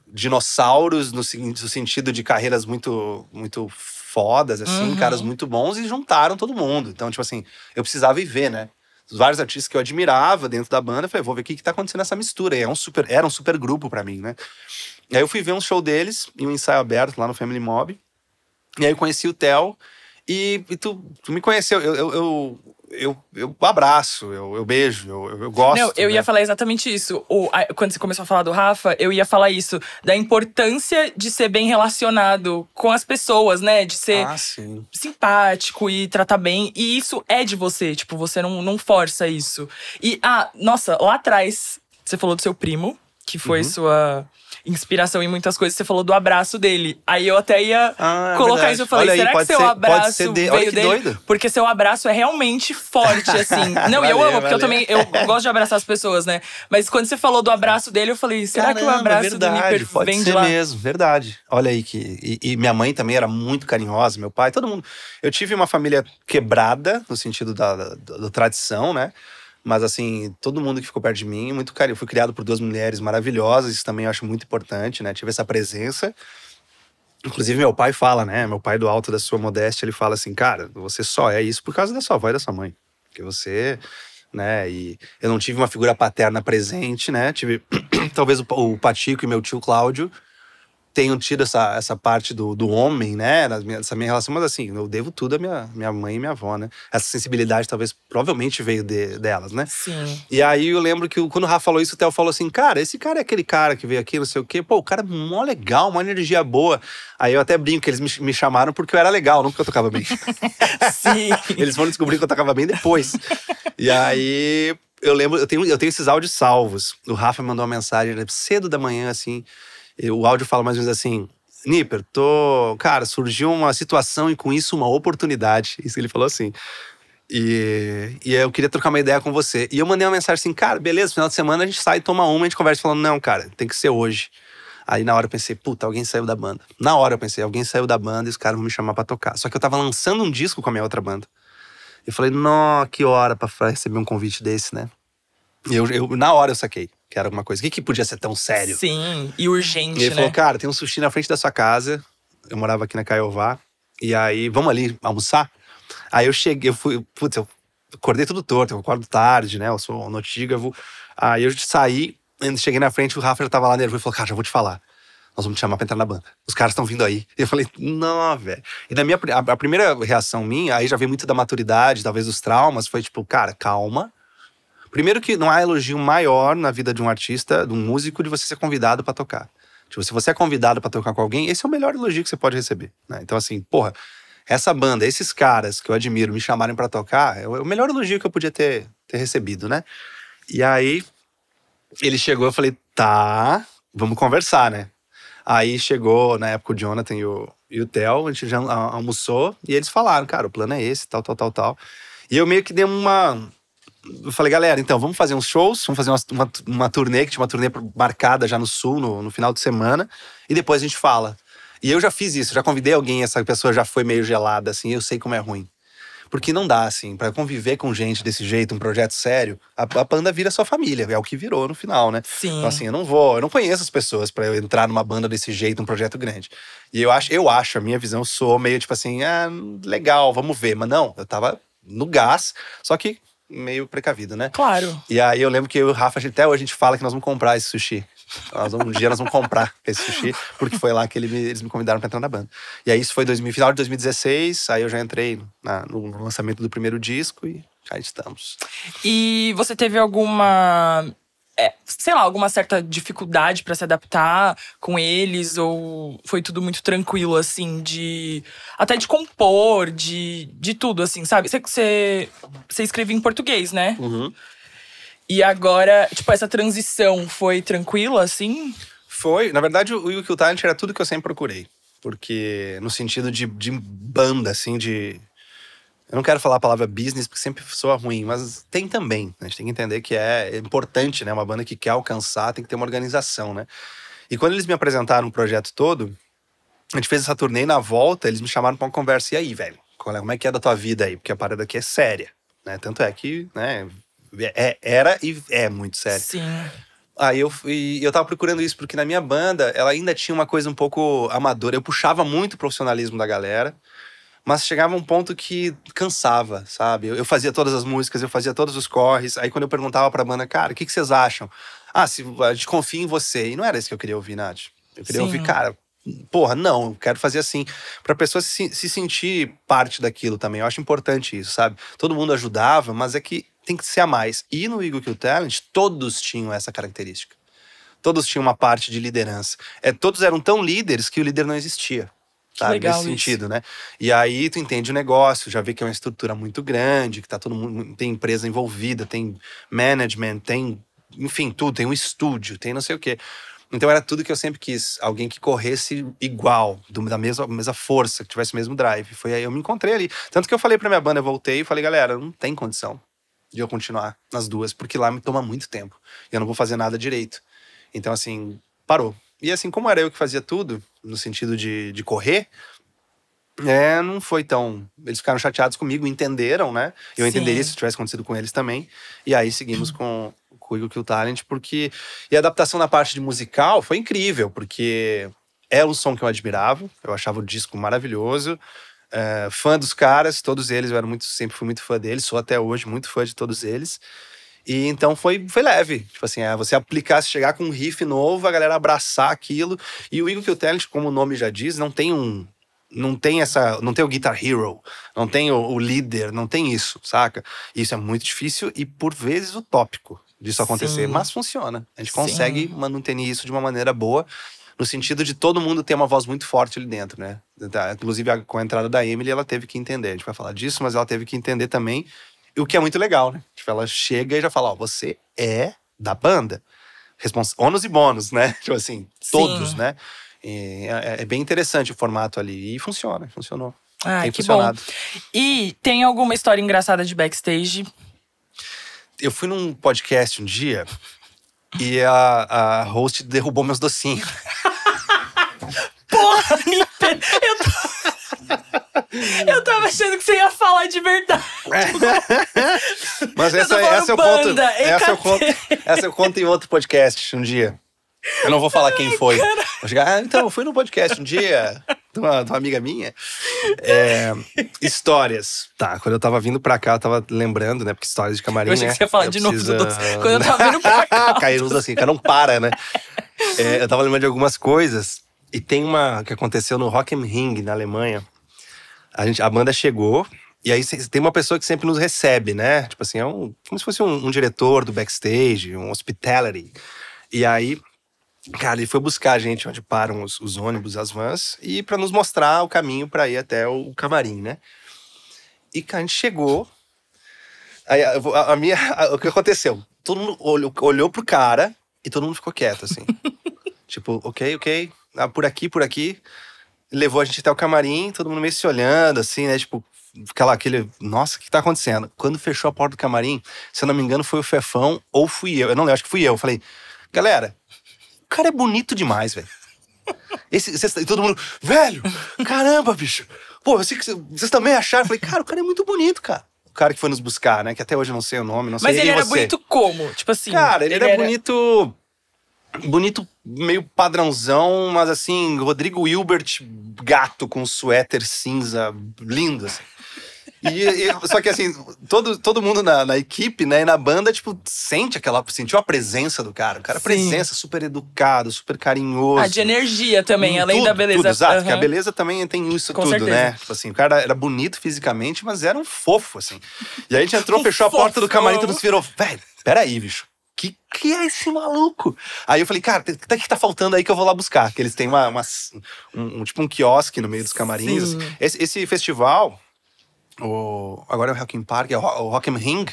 dinossauros no sentido de carreiras muito, muito fodas, assim, caras muito bons, e juntaram todo mundo. Então, tipo assim, eu precisava ir ver, né? Os vários artistas que eu admirava dentro da banda, eu falei, vou ver o que tá acontecendo nessa mistura. E era um super grupo pra mim, né? E aí eu fui ver um show deles, em um ensaio aberto lá no Family Mob. E aí eu conheci o Theo, e tu me conheceu. Eu abraço, eu beijo, eu gosto. Não, eu né? ia falar exatamente isso. Quando você começou a falar do Rafa, eu ia falar isso. Da importância de ser bem relacionado com as pessoas, né? De ser simpático e tratar bem. E isso é de você. Tipo, você não força isso. E, nossa, lá atrás, você falou do seu primo, que foi sua inspiração em muitas coisas. Você falou do abraço dele. Aí eu até ia colocar isso. Eu falei, será que seu abraço veio olha que dele? doido. Porque seu abraço é realmente forte, assim. Não, e eu amo, porque eu gosto de abraçar as pessoas, né? Mas quando você falou do abraço dele, eu falei, será que o abraço do Nipper vem de lá? Pode ser mesmo, verdade. Olha aí e minha mãe também era muito carinhosa, meu pai, todo mundo. Eu tive uma família quebrada, no sentido da tradição, né? Mas assim, todo mundo que ficou perto de mim, muito carinho. Eu fui criado por 2 mulheres maravilhosas, isso também eu acho muito importante, né? Tive essa presença. Inclusive, meu pai fala, né? Meu pai, do alto da sua modéstia, ele fala assim, cara, você só é isso por causa da sua avó e da sua mãe. Porque você, né? E eu não tive uma figura paterna presente, né? Tive, talvez, o Patico e meu tio Cláudio tenham tido essa parte do homem, né? Essa minha relação, mas assim, eu devo tudo à minha mãe e minha avó, né? Essa sensibilidade talvez, provavelmente veio delas, né? Sim. E aí eu lembro que quando o Rafa falou isso, o Theo falou assim, cara, esse cara é aquele cara que veio aqui, não sei o quê. Pô, o cara é mó legal, uma energia boa. Aí eu até brinco que eles me chamaram porque eu era legal, não porque eu tocava bem. Sim. Eles foram descobrir que eu tocava bem depois. E aí eu lembro, eu tenho esses áudios salvos. O Rafa mandou uma mensagem cedo da manhã, assim. O áudio fala mais ou menos assim, Nipper, cara, surgiu uma situação e com isso uma oportunidade. Isso ele falou assim. E eu queria trocar uma ideia com você. E eu mandei uma mensagem assim, cara, beleza, final de semana a gente sai, toma uma, a gente conversa falando, não, cara, tem que ser hoje. Aí na hora eu pensei, puta, alguém saiu da banda. Na hora eu pensei, alguém saiu da banda e os caras vão me chamar pra tocar. Só que eu tava lançando um disco com a minha outra banda. Eu falei, nó, que hora pra receber um convite desse, né? E na hora eu saquei que era alguma coisa. O que podia ser tão sério? Sim, e urgente, e ele né? falou, cara, tem um sushi na frente da sua casa. Eu morava aqui na Caiová. E aí, vamos ali almoçar? Aí eu cheguei, eu acordei tudo torto, eu acordo tarde, né? Eu sou notígrafo. Aí eu saí, cheguei na frente, o Rafa já tava lá nervoso e falou, cara, já vou te falar. Nós vamos te chamar pra entrar na banda. Os caras estão vindo aí. E eu falei, não, velho. E a primeira reação minha, aí já veio muito da maturidade, talvez dos traumas, foi tipo, cara, calma. Primeiro que não há elogio maior na vida de um artista, de um músico, de você ser convidado pra tocar. Tipo, se você é convidado pra tocar com alguém, esse é o melhor elogio que você pode receber, né? Então assim, porra, essa banda, esses caras que eu admiro me chamarem pra tocar, é o melhor elogio que eu podia ter recebido, né? E aí, ele chegou, eu falei, tá, vamos conversar, né? Aí chegou, na época, o Jonathan e o Theo, a gente já almoçou, e eles falaram, cara, o plano é esse, tal. E eu meio que dei eu falei, galera, então, vamos fazer uns shows, vamos fazer uma turnê, que tinha uma turnê marcada já no Sul, no final de semana, e depois a gente fala. E eu já fiz isso, já convidei alguém, essa pessoa já foi meio gelada, assim, eu sei como é ruim. Porque não dá, assim, pra conviver com gente desse jeito, um projeto sério, a banda vira sua família, é o que virou no final, né? Sim. Então, assim, eu não conheço as pessoas pra eu entrar numa banda desse jeito, um projeto grande. E eu acho, a minha visão, sou meio tipo assim, legal, vamos ver. Mas não, eu tava no gás, só que meio precavido, né? Claro. E aí eu lembro que eu e o Rafa, até hoje a gente fala que nós vamos comprar esse sushi. Um dia nós vamos comprar esse sushi, porque foi lá que eles me convidaram pra entrar na banda. E aí isso foi final de 2016, aí eu já entrei no lançamento do primeiro disco e cá estamos. E você teve alguma alguma certa dificuldade pra se adaptar com eles? Ou foi tudo muito tranquilo, assim, até de compor, de tudo, assim, sabe? Você escrevia em português, né? Uhum. E agora, tipo, essa transição foi tranquila, assim? Foi, na verdade, o You Kill Talent era tudo que eu sempre procurei. Porque, no sentido de banda, assim, de... Eu não quero falar a palavra business, porque sempre soa ruim, mas tem também, né? A gente tem que entender que é importante, né? Uma banda que quer alcançar tem que ter uma organização, né? E quando eles me apresentaram o projeto todo, a gente fez essa turnê e na volta eles me chamaram pra uma conversa. E aí, velho? Como é que é da tua vida aí? Porque a parada aqui é séria, né? Tanto é que, né? Era e é muito sério. Sim. Aí eu tava procurando isso, porque na minha banda, ela ainda tinha uma coisa um pouco amadora. Eu puxava muito o profissionalismo da galera, mas chegava um ponto que cansava, sabe? Eu fazia todas as músicas, eu fazia todos os corres. Aí quando eu perguntava pra banda, cara, o que vocês acham? Ah, se a gente confia em você. E não era isso que eu queria ouvir, Nath. Eu queria ouvir, cara, porra, não, eu quero fazer assim. Pra pessoa se sentir parte daquilo também. Eu acho importante isso, sabe? Todo mundo ajudava, mas é que tem que ser a mais. E no You Kill Talent, todos tinham essa característica. Todos tinham uma parte de liderança. Todos eram tão líderes que o líder não existia. Sabe? Legal Nesse sentido, né? E aí tu entende o negócio, já vê que é uma estrutura muito grande, que tá todo mundo, tem empresa envolvida, tem management, tem, enfim, tudo, tem um estúdio, tem não sei o quê. Então era tudo que eu sempre quis, alguém que corresse igual, da mesma força, que tivesse o mesmo drive. Foi aí eu me encontrei ali. Tanto que eu falei pra minha banda, eu voltei e falei, galera, não tem condição de eu continuar nas duas, porque lá me toma muito tempo. E eu não vou fazer nada direito. Então, assim, parou. E assim, como era eu que fazia tudo, no sentido de correr, não foi tão... Eles ficaram chateados comigo, entenderam, né? Eu entenderia se tivesse acontecido com eles também. E aí seguimos com o You Kill Talent, porque... E a adaptação na parte de musical foi incrível, porque é um som que eu admirava, eu achava o disco maravilhoso. Fã dos caras, todos eles, sempre fui muito fã deles, sou até hoje muito fã de todos eles. E então foi leve, tipo assim, você aplicar, se chegar com um riff novo, a galera abraçar aquilo. E o You Kill Talent, como o nome já diz, não tem o Guitar Hero, não tem o líder, não tem isso, saca? Isso é muito difícil e por vezes utópico disso acontecer, mas funciona. A gente consegue manter isso de uma maneira boa. No sentido de todo mundo ter uma voz muito forte ali dentro, né? Inclusive, com a entrada da Emily, ela teve que entender. A gente vai falar disso, mas ela teve que entender também. O que é muito legal, né? Tipo, ela chega e já fala, você é da banda. Ônus e bônus, né? Tipo assim, todos, né? É bem interessante o formato ali. E funcionou. Tem funcionado. Bom. E tem alguma história engraçada de backstage? Eu fui num podcast um dia e a host derrubou meus docinhos. Porra, eu tava achando que você ia falar de verdade. Mas essa eu conto em outro podcast um dia. Eu não vou falar quem foi. Vou chegar, então, eu fui num podcast um dia de uma amiga minha. Histórias. Tá, quando eu tava vindo pra cá, eu tava lembrando, né? Porque histórias de camarim, eu achei né? Que você ia falar de novo do doce. Quando eu tava vindo pra cá. Caíram uns assim, o cara não para, né? Eu tava lembrando de algumas coisas. E tem uma que aconteceu no Rock am Ring, na Alemanha. A banda chegou, e aí tem uma pessoa que sempre nos recebe, né? Tipo assim, como se fosse um diretor do backstage, um hospitality. E aí, cara, ele foi buscar a gente onde param os ônibus, as vans, e pra nos mostrar o caminho pra ir até o camarim, né? E, cara, a gente chegou. Aí, o que aconteceu? Todo mundo olhou pro cara e todo mundo ficou quieto, assim. Tipo, ok. Por aqui. Levou a gente até o camarim, todo mundo meio se olhando, assim, né? Tipo, nossa, o que tá acontecendo? Quando fechou a porta do camarim, se eu não me engano, foi o Fefão ou fui eu. Eu não lembro, acho que fui eu. Falei, galera, o cara é bonito demais, velho. E todo mundo, velho, caramba, bicho. Pô, vocês também acharam? Eu falei, cara, o cara é muito bonito, cara. O cara que foi nos buscar, né? Que até hoje eu não sei o nome, não sei. Mas ele era bonito como? Tipo assim. Cara, ele era bonito. Bonito, meio padrãozão, mas assim, Rodrigo Hilbert, gato com suéter cinza, lindo, assim. Só que assim, todo mundo na equipe, né, e na banda, tipo, sentiu a presença do cara. O cara, presença, super educado, super carinhoso. De energia também, além da beleza. Tudo, exato, porque a beleza também tem isso Com tudo, certeza. né? Tipo assim, o cara era bonito fisicamente, mas era um fofo, assim. E aí a gente entrou, fechou a porta do camarim, todo mundo se virou, velho, peraí, bicho. Que é esse maluco? Aí eu falei, cara, o que tá faltando aí que eu vou lá buscar? Que eles têm tipo um quiosque no meio dos camarins. Esse festival, Agora é o Rock im Park, o Rock im Ring,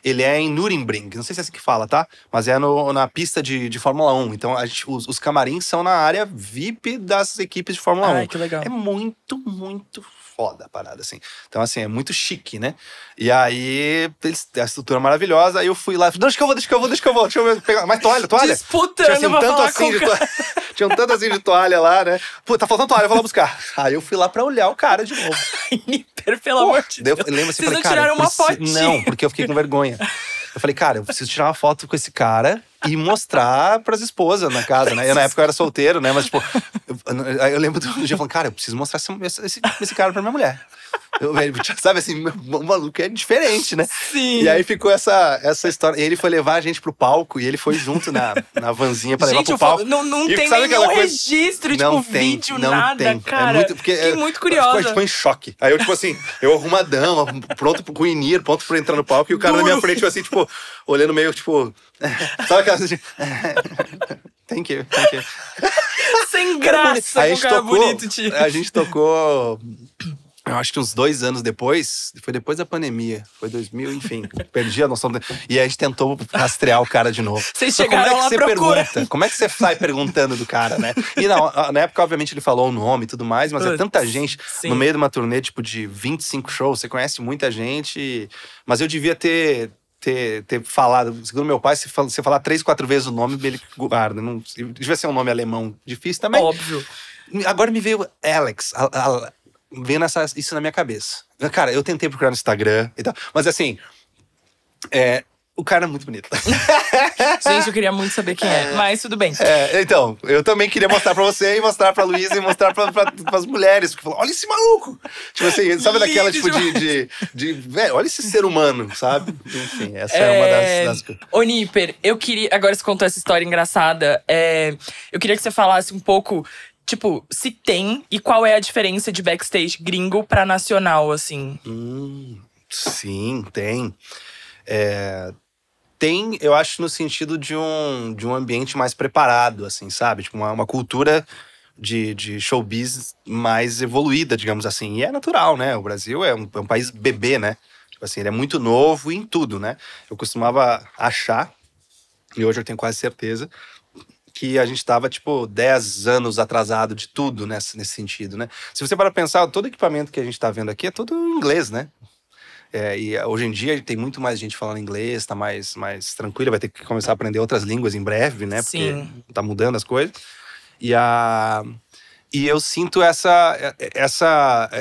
ele é em Nürburgring, não sei se é assim que fala, tá? Mas é na pista de Fórmula 1. Então os camarins são na área VIP das equipes de Fórmula 1. Ai, que legal. É muito, muito foda a parada, assim. Então, assim, é muito chique, né? E aí, a estrutura maravilhosa, aí eu fui lá, deixa que eu pegar mais toalha. Disputando, tinha, assim, pra falar assim com o cara. Tinha um tanto assim de toalha lá, né? Pô, tá faltando toalha, eu vou lá buscar. Aí eu fui lá pra olhar o cara de novo. Níper, pelo amor de Deus. Eu lembro assim, Vocês falei, não cara, tiraram uma fotinha? Não, porque eu fiquei com vergonha. Eu falei, cara, eu preciso tirar uma foto com esse cara e mostrar pras esposas na casa, né? Na época eu era solteiro, né? Mas, tipo, eu lembro do dia falando, cara, eu preciso mostrar esse cara pra minha mulher. Sabe assim, o maluco é diferente, né? Sim. E aí ficou essa história. E ele foi levar a gente pro palco e ele foi junto na vanzinha pra levar pro palco. Não e tem sabe nenhum coisa? registro, Não tipo, tem, vídeo, não nada, tem. cara. Fiquei muito curiosa. A gente ficou em choque. Aí eu, tipo assim, eu arrumadão, pronto com o Inir, pronto pra entrar no palco. E o cara na minha frente, assim, tipo, olhando meio, tipo... Sabe aquela assim... Thank you. Sem graça, aí com o cara bonito, tio. A gente tocou... Eu acho que uns 2 anos depois, foi depois da pandemia, foi 2000, enfim, perdi a noção. E aí a gente tentou rastrear o cara de novo. Vocês chegaram lá à procura. Como é que você sai perguntando do cara, né? E não, na época, obviamente, ele falou o nome e tudo mais, mas é tanta gente. Sim. No meio de uma turnê, tipo, de 25 shows, você conhece muita gente. Mas eu devia ter falado, segundo meu pai, se você falar 3, 4 vezes o nome, ele guarda. Não, devia ser um nome alemão difícil também. Óbvio. Agora me veio Alex, vendo isso na minha cabeça. Cara, eu tentei procurar no Instagram e tal, mas assim, o cara é muito bonito. Gente, eu queria muito saber quem é, mas tudo bem. Então, eu também queria mostrar pra você e mostrar pra Luísa e mostrar pras mulheres. Porque falou, olha esse maluco! Tipo assim, sabe daquela tipo velho, olha esse ser humano, sabe? Enfim, essa é uma das coisas. Ô, Níper, eu queria… Agora você contou essa história engraçada. Eu queria que você falasse um pouco… Tipo, se tem e qual é a diferença de backstage gringo pra nacional, assim? Sim, tem. Tem, eu acho, no sentido de um ambiente mais preparado, assim, sabe? Tipo, uma cultura de showbiz mais evoluída, digamos assim. E é natural, né? O Brasil é um país bebê, né? Tipo assim, ele é muito novo em tudo, né? Eu costumava achar, e hoje eu tenho quase certeza, que a gente tava, tipo, 10 anos atrasado de tudo nesse sentido, né? Se você para pensar, todo equipamento que a gente tá vendo aqui é todo em inglês, né? E hoje em dia tem muito mais gente falando inglês, tá mais tranquilo, vai ter que começar a aprender outras línguas em breve, né? Sim. Porque tá mudando as coisas. E eu sinto essa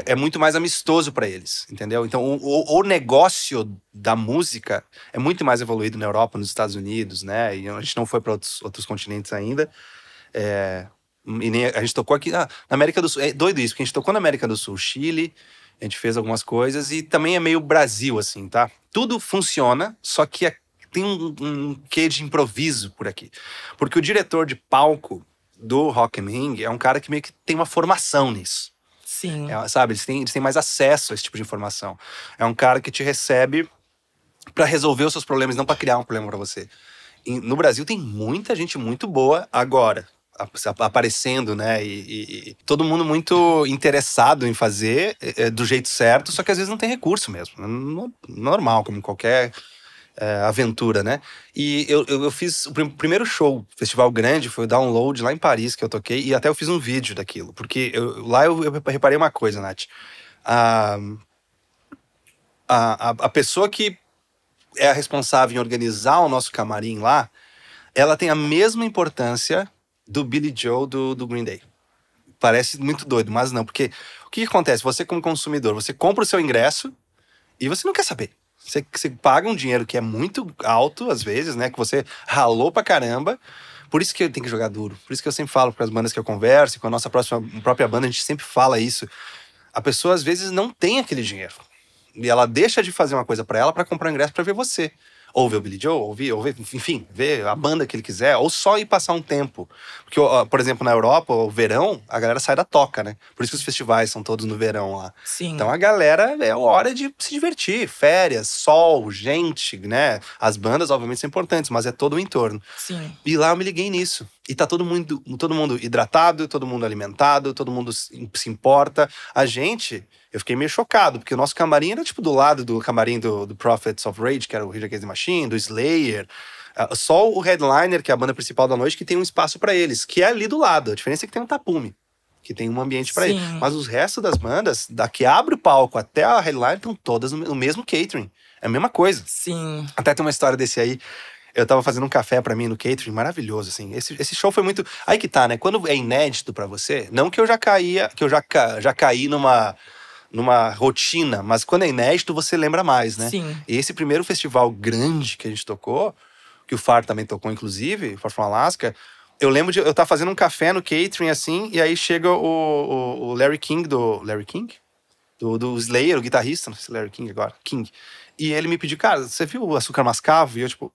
é muito mais amistoso para eles, entendeu? Então o negócio da música é muito mais evoluído na Europa, nos Estados Unidos, né? E a gente não foi para outros continentes ainda. E nem a gente tocou aqui na América do Sul. É doido isso, porque a gente tocou na América do Sul, Chile, a gente fez algumas coisas e também é meio Brasil, assim, tá? Tudo funciona, só que tem um quê de improviso por aqui. Porque o diretor de palco do Rock im Ring é um cara que meio que tem uma formação nisso. Sim. Sabe, eles têm mais acesso a esse tipo de informação. É um cara que te recebe pra resolver os seus problemas, não pra criar um problema pra você. No Brasil tem muita gente muito boa agora, aparecendo, né? E todo mundo muito interessado em fazer do jeito certo, só que às vezes não tem recurso mesmo. Normal, como qualquer aventura, né? E eu fiz o primeiro show, festival grande, foi o Download lá em Paris que eu toquei, e até eu fiz um vídeo daquilo, porque lá eu reparei uma coisa, Nath. A pessoa que é a responsável em organizar o nosso camarim lá, ela tem a mesma importância do Billy Joel do Green Day. Parece muito doido, mas não, porque o que acontece? Você como consumidor, você compra o seu ingresso e você não quer saber. Você paga um dinheiro que é muito alto, às vezes, né? Que você ralou pra caramba. Por isso que eu tenho que jogar duro. Por isso que eu sempre falo para as bandas que eu converso, com a nossa própria banda, a gente sempre fala isso. A pessoa, às vezes, não tem aquele dinheiro. E ela deixa de fazer uma coisa pra ela pra comprar ingresso pra ver você. Ou ver o Billy Joel, ou ver, enfim, ver a banda que ele quiser, ou só ir passar um tempo. Porque, por exemplo, na Europa, o verão, a galera sai da toca, né? Por isso que os festivais são todos no verão lá. Sim. Então a galera é hora de se divertir, férias, sol, gente, né? As bandas, obviamente, são importantes, mas é todo o entorno. Sim. E lá eu me liguei nisso. E tá todo mundo hidratado, todo mundo alimentado, todo mundo se importa. Eu fiquei meio chocado, porque o nosso camarim era tipo do lado do camarim do Prophets of Rage, que era o Rage Against the Machine, do Slayer. Só o Headliner, que é a banda principal da noite, que tem um espaço pra eles, que é ali do lado. A diferença é que tem um tapume, que tem um ambiente pra eles. Mas os restos das bandas, da que abre o palco até a Headliner, estão todas no mesmo catering. É a mesma coisa. Sim. Até tem uma história desse aí. Eu tava fazendo um café pra mim no catering, maravilhoso, assim. Esse show foi muito... Aí que tá, né? Quando é inédito pra você, não que eu já caí numa rotina, mas quando é inédito, você lembra mais, né? Sim. E esse primeiro festival grande que a gente tocou, que o Far também tocou, inclusive, Far From Alaska, eu lembro de eu estar fazendo um café no catering, assim, e aí chega o Larry King, do Slayer, o guitarrista, não sei se é Larry King agora, King. E ele me pediu, cara, você viu o açúcar mascavo? E eu, tipo...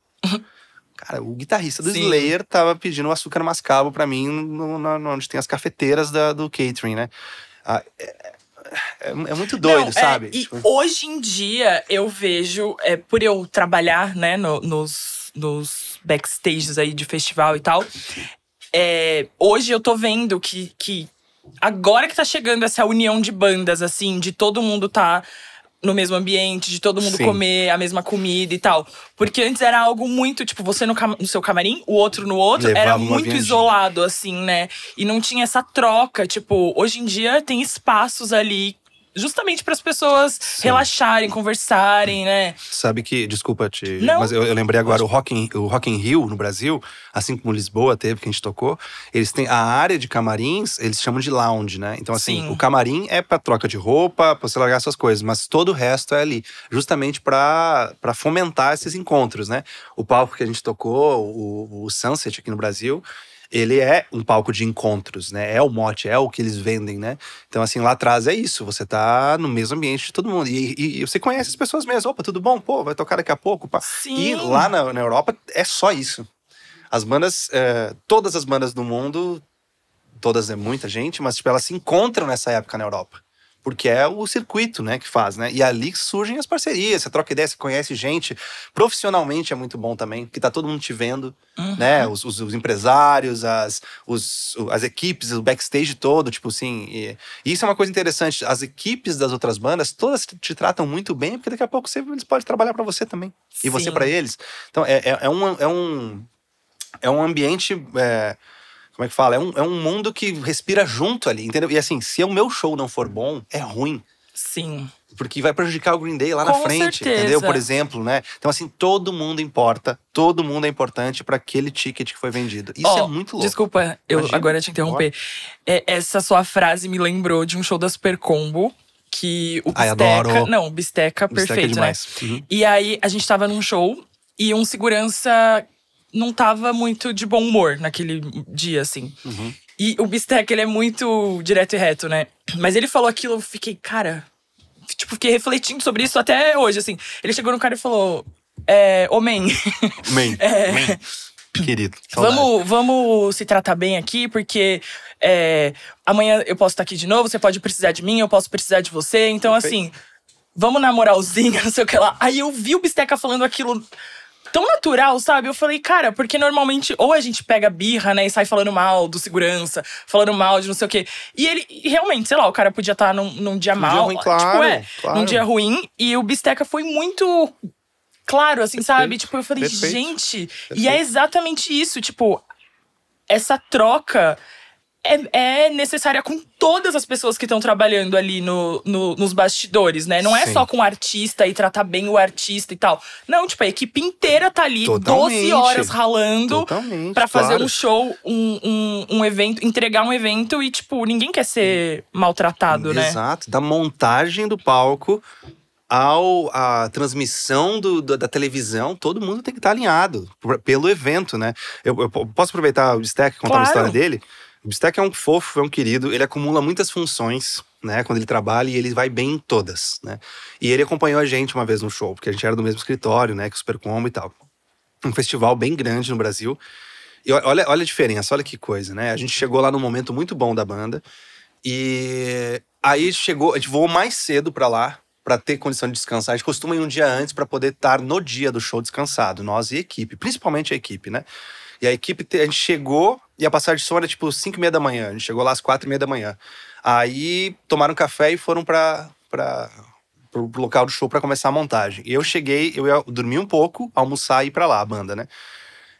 Cara, o guitarrista do Slayer tava pedindo o açúcar mascavo pra mim onde tem as cafeteiras do catering, né? É muito doido, sabe? E hoje em dia eu vejo, por eu trabalhar, né, nos backstages aí de festival e tal, hoje eu tô vendo que agora que tá chegando essa união de bandas, assim, de todo mundo tá no mesmo ambiente, de todo mundo comer a mesma comida e tal. Porque antes era algo muito, tipo, você no seu camarim, o outro no outro. Era muito isolado, assim, né? E não tinha essa troca. Tipo, hoje em dia tem espaços ali justamente para as pessoas relaxarem, conversarem, né? Sabe que, desculpa mas eu lembrei agora, o Rock in Rio, no Brasil, assim como Lisboa teve, que a gente tocou, eles têm a área de camarins, eles chamam de lounge, né? Então, assim, o camarim é pra troca de roupa, pra você largar suas coisas, mas todo o resto é ali, justamente pra fomentar esses encontros, né? O palco que a gente tocou, o Sunset aqui no Brasil, ele é um palco de encontros, né? É o mote, é o que eles vendem, né? Então, assim, lá atrás é isso. Você tá no mesmo ambiente de todo mundo. E você conhece as pessoas mesmo. Opa, tudo bom? Pô, vai tocar daqui a pouco. Pá. E lá na Europa é só isso. As bandas, todas as bandas do mundo, todas é muita gente, mas tipo, elas se encontram nessa época na Europa. Porque é o circuito, né, que faz, né? E ali surgem as parcerias, você troca ideia, você conhece gente. Profissionalmente é muito bom também, porque tá todo mundo te vendo, né? Os empresários, as equipes, o backstage todo, tipo assim. E isso é uma coisa interessante. As equipes das outras bandas, todas te tratam muito bem, porque daqui a pouco eles podem trabalhar pra você também. E você pra eles. Então, é um ambiente... como é que fala? É um mundo que respira junto ali, entendeu? E assim, se o meu show não for bom, é ruim. Sim. Porque vai prejudicar o Green Day lá na frente, certeza. Entendeu? Por exemplo, né? Então assim, todo mundo importa, todo mundo é importante para aquele ticket que foi vendido. Isso é muito louco. Desculpa, eu agora te interromper. Essa sua frase me lembrou de um show da Super Combo. Que o Bisteca… adoro. Não, o Bisteca, perfeito, demais, né? E aí, a gente tava num show e um segurança… não tava muito de bom humor naquele dia, assim. E o Bisteca, ele é muito direto e reto, né? Mas ele falou aquilo, eu fiquei, cara… Tipo, fiquei refletindo sobre isso até hoje, assim. Ele chegou no cara e falou… Ô, man. Man. Querido, saudade. Vamos se tratar bem aqui, porque… amanhã eu posso estar aqui de novo, você pode precisar de mim, eu posso precisar de você. Então, assim… Vamos na moralzinha, não sei o que lá. Aí eu vi o Bisteca falando aquilo… tão natural, sabe? Eu falei, cara, porque normalmente ou a gente pega birra, né, e sai falando mal do segurança, falando mal de não sei o quê. E ele, realmente, sei lá, o cara podia estar num dia mal. Dia ruim, claro. Num dia ruim. E o Bisteca foi muito claro, assim, sabe? Tipo, eu falei, gente… E é exatamente isso, tipo… Essa troca… É necessária com todas as pessoas que estão trabalhando ali nos bastidores, né? Não é só com o artista e tratar bem o artista e tal. Não, tipo, a equipe inteira tá ali 12 horas ralando pra fazer um show, um evento, entregar um evento e, tipo, ninguém quer ser maltratado, né? Exato, da montagem do palco a transmissão da televisão, todo mundo tem que estar alinhado pelo evento, né? Eu posso aproveitar o Bisteca e contar uma história dele? O Bisteca é um fofo, é um querido, ele acumula muitas funções, né, quando ele trabalha, e ele vai bem em todas, né. E ele acompanhou a gente uma vez no show, porque a gente era do mesmo escritório, né, com o Super Combo e tal. Um festival bem grande no Brasil. E olha a diferença, olha que coisa, né. A gente chegou lá num momento muito bom da banda, e aí a gente voou mais cedo pra lá, pra ter condição de descansar. A gente costuma ir um dia antes pra poder estar no dia do show descansado, nós e a equipe, principalmente a equipe, né. E a equipe, a gente chegou E a passagem de som era tipo 5h30 da manhã. A gente chegou lá às 4h30 da manhã. Aí tomaram café e foram pro local do show pra começar a montagem. E eu cheguei, eu ia dormir um pouco, almoçar e ir pra lá, a banda, né?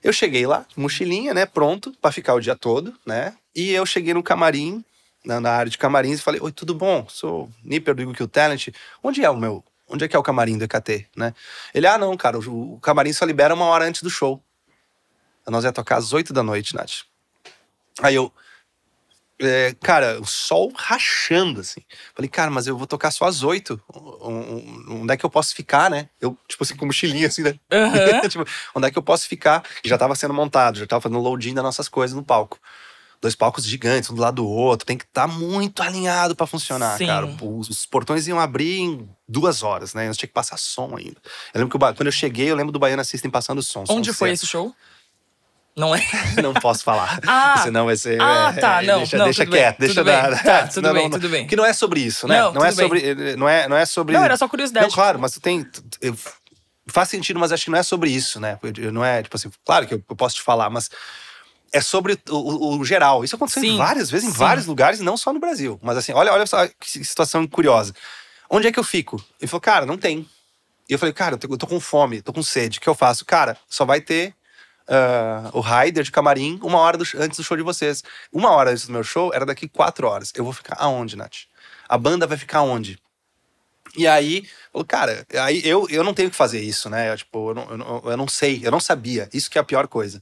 Eu cheguei lá, mochilinha, né? Pronto pra ficar o dia todo, né? E eu cheguei no camarim, na área de camarins, e falei: oi, tudo bom? Sou Nipper do Eagle Kill Talent. Onde é que é o camarim do EKT, né? Ele, não, cara, o camarim só libera 1 hora antes do show. Nós ia tocar às 8 da noite, Nath. Aí eu, cara, o sol rachando, assim. Falei, cara, mas eu vou tocar só às 8. Onde é que eu posso ficar, né? Eu, tipo assim, com mochilinha, assim, né? Uhum. Tipo, onde é que eu posso ficar? E já tava sendo montado, já tava fazendo loading das nossas coisas no palco. 2 palcos gigantes, um do lado do outro. Tem que estar muito alinhado pra funcionar, Sim. cara. Os portões iam abrir em 2 horas, né? Nós tinha que passar som ainda. Eu lembro que quando eu cheguei, eu lembro do Baiana System passando som. Onde foi esse show? Não é? Não posso falar. Senão vai ser. Tá, não. Deixa quieto, deixa dar. Tá, tudo bem, tudo bem. Que não é sobre isso, né? Não é sobre. Não é sobre. Não, era só curiosidade. Não, claro, mas faz sentido, mas acho que não é sobre isso, né? Não é, tipo assim, claro que eu posso te falar, mas é sobre o geral. Isso aconteceu várias vezes, em vários lugares, e não só no Brasil. Mas assim, olha só que situação curiosa. Onde é que eu fico? Ele falou, cara, não tem. E eu falei, cara, eu tô com fome, tô com sede, o que eu faço? Cara, só vai ter o rider de camarim 1 hora antes do show de vocês. 1 hora antes do meu show era daqui 4 horas. Eu vou ficar aonde, Nath? A banda vai ficar onde? E aí, cara, aí eu não tenho que fazer isso, né? Eu não sei, eu não sabia. Isso que é a pior coisa.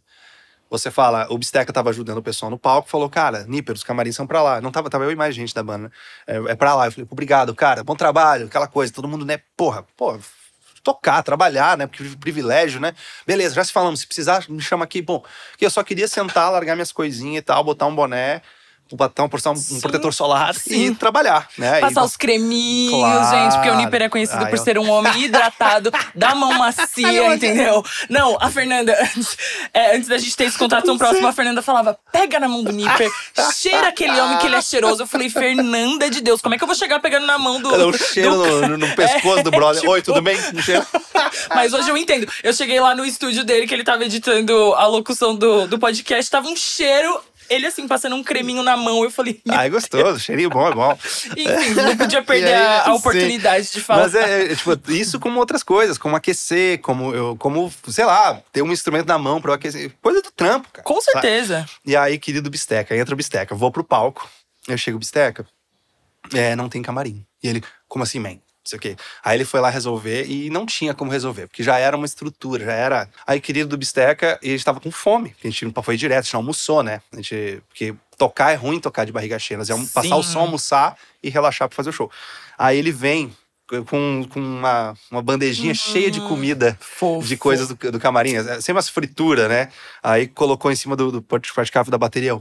Você fala, o Bisteca tava ajudando o pessoal no palco, falou, cara, Nipper, os camarins são pra lá. Não tava eu e mais gente da banda, né? É pra lá. Eu falei, obrigado, cara, bom trabalho, aquela coisa. Todo mundo, né, porra, tocar, trabalhar, né? Porque privilégio, né? Beleza, já se falamos, se precisar, me chama aqui. Bom, que eu só queria sentar, largar minhas coisinhas e tal, botar um boné, botar um protetor solar e trabalhar, né? Passar os creminhos, gente, porque o Nipper é conhecido por ser um homem hidratado, da mão macia, entendeu? Não, a Fernanda, antes da gente ter esse contato tão próximo, a Fernanda falava, pega na mão do Nipper, cheira aquele homem que ele é cheiroso. Eu falei, Fernanda de Deus, como é que eu vou chegar pegando na mão do... Eu cheiro no pescoço do brother. Oi, tudo bem? Mas hoje eu entendo. Eu cheguei lá no estúdio dele, que ele tava editando a locução do podcast, tava um cheiro... Ele, assim, passando um creminho na mão, eu falei... É gostoso, cheirinho bom, é bom. Enfim, não podia perder a oportunidade de falar. Mas tipo, isso como outras coisas, como aquecer, como, sei lá, ter um instrumento na mão pra eu aquecer. Coisa do trampo, cara. Com certeza. Sabe? E aí, querido Bisteca, entra o Bisteca, vou pro palco, eu chego, Bisteca, não tem camarim. E ele, como assim, man? Não sei o quê. Aí ele foi lá resolver e não tinha como resolver, porque já era uma estrutura, já era... Aí, querido do Bisteca, e a gente tava com fome, a gente não foi direto, a gente não almoçou, né? Porque tocar é ruim, tocar de barriga cheia, nós íamos passar o som, almoçar e relaxar pra fazer o show. Aí ele vem com uma bandejinha cheia de comida, de coisas do camarim, sem umas frituras, né? Aí colocou em cima do porta-café da bateria,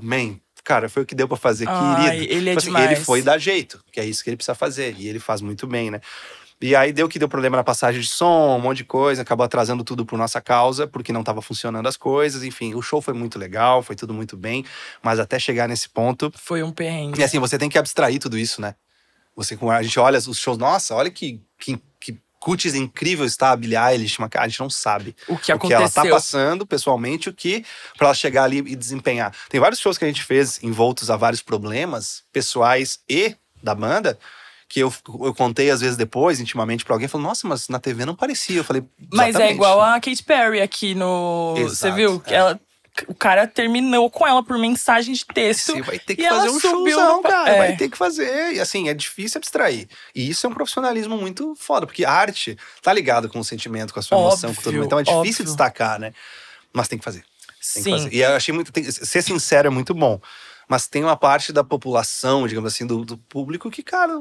cara, foi o que deu pra fazer, querido. Ele tipo demais. Ele foi dar jeito, que é isso que ele precisa fazer. E ele faz muito bem, né? E aí deu problema na passagem de som, um monte de coisa. Acabou atrasando tudo por nossa causa, porque não tava funcionando as coisas. Enfim, o show foi muito legal, foi tudo muito bem. Mas até chegar nesse ponto... Foi um perrengue. E assim, você tem que abstrair tudo isso, né? A gente olha os shows, nossa, olha que cutis incrível está a Billie Eilish, mas a gente não sabe o que ela tá passando pessoalmente, pra ela chegar ali e desempenhar. Tem vários shows que a gente fez envoltos a vários problemas pessoais e da banda, que eu contei às vezes depois, intimamente, pra alguém, falou, nossa, mas na TV não parecia. Eu falei, mas é igual a Katy Perry aqui no... Exato, você viu? O cara terminou com ela por mensagem de texto. Você vai ter que fazer um showzão, cara. Vai ter que fazer. E assim, é difícil abstrair. E isso é um profissionalismo muito foda. Porque a arte tá ligada com o sentimento, com a sua emoção, com todo mundo. Então é difícil destacar, né? Mas tem que fazer. Tem que fazer. E eu achei muito... ser sincero é muito bom. Mas tem uma parte da população, digamos assim, do público que, cara,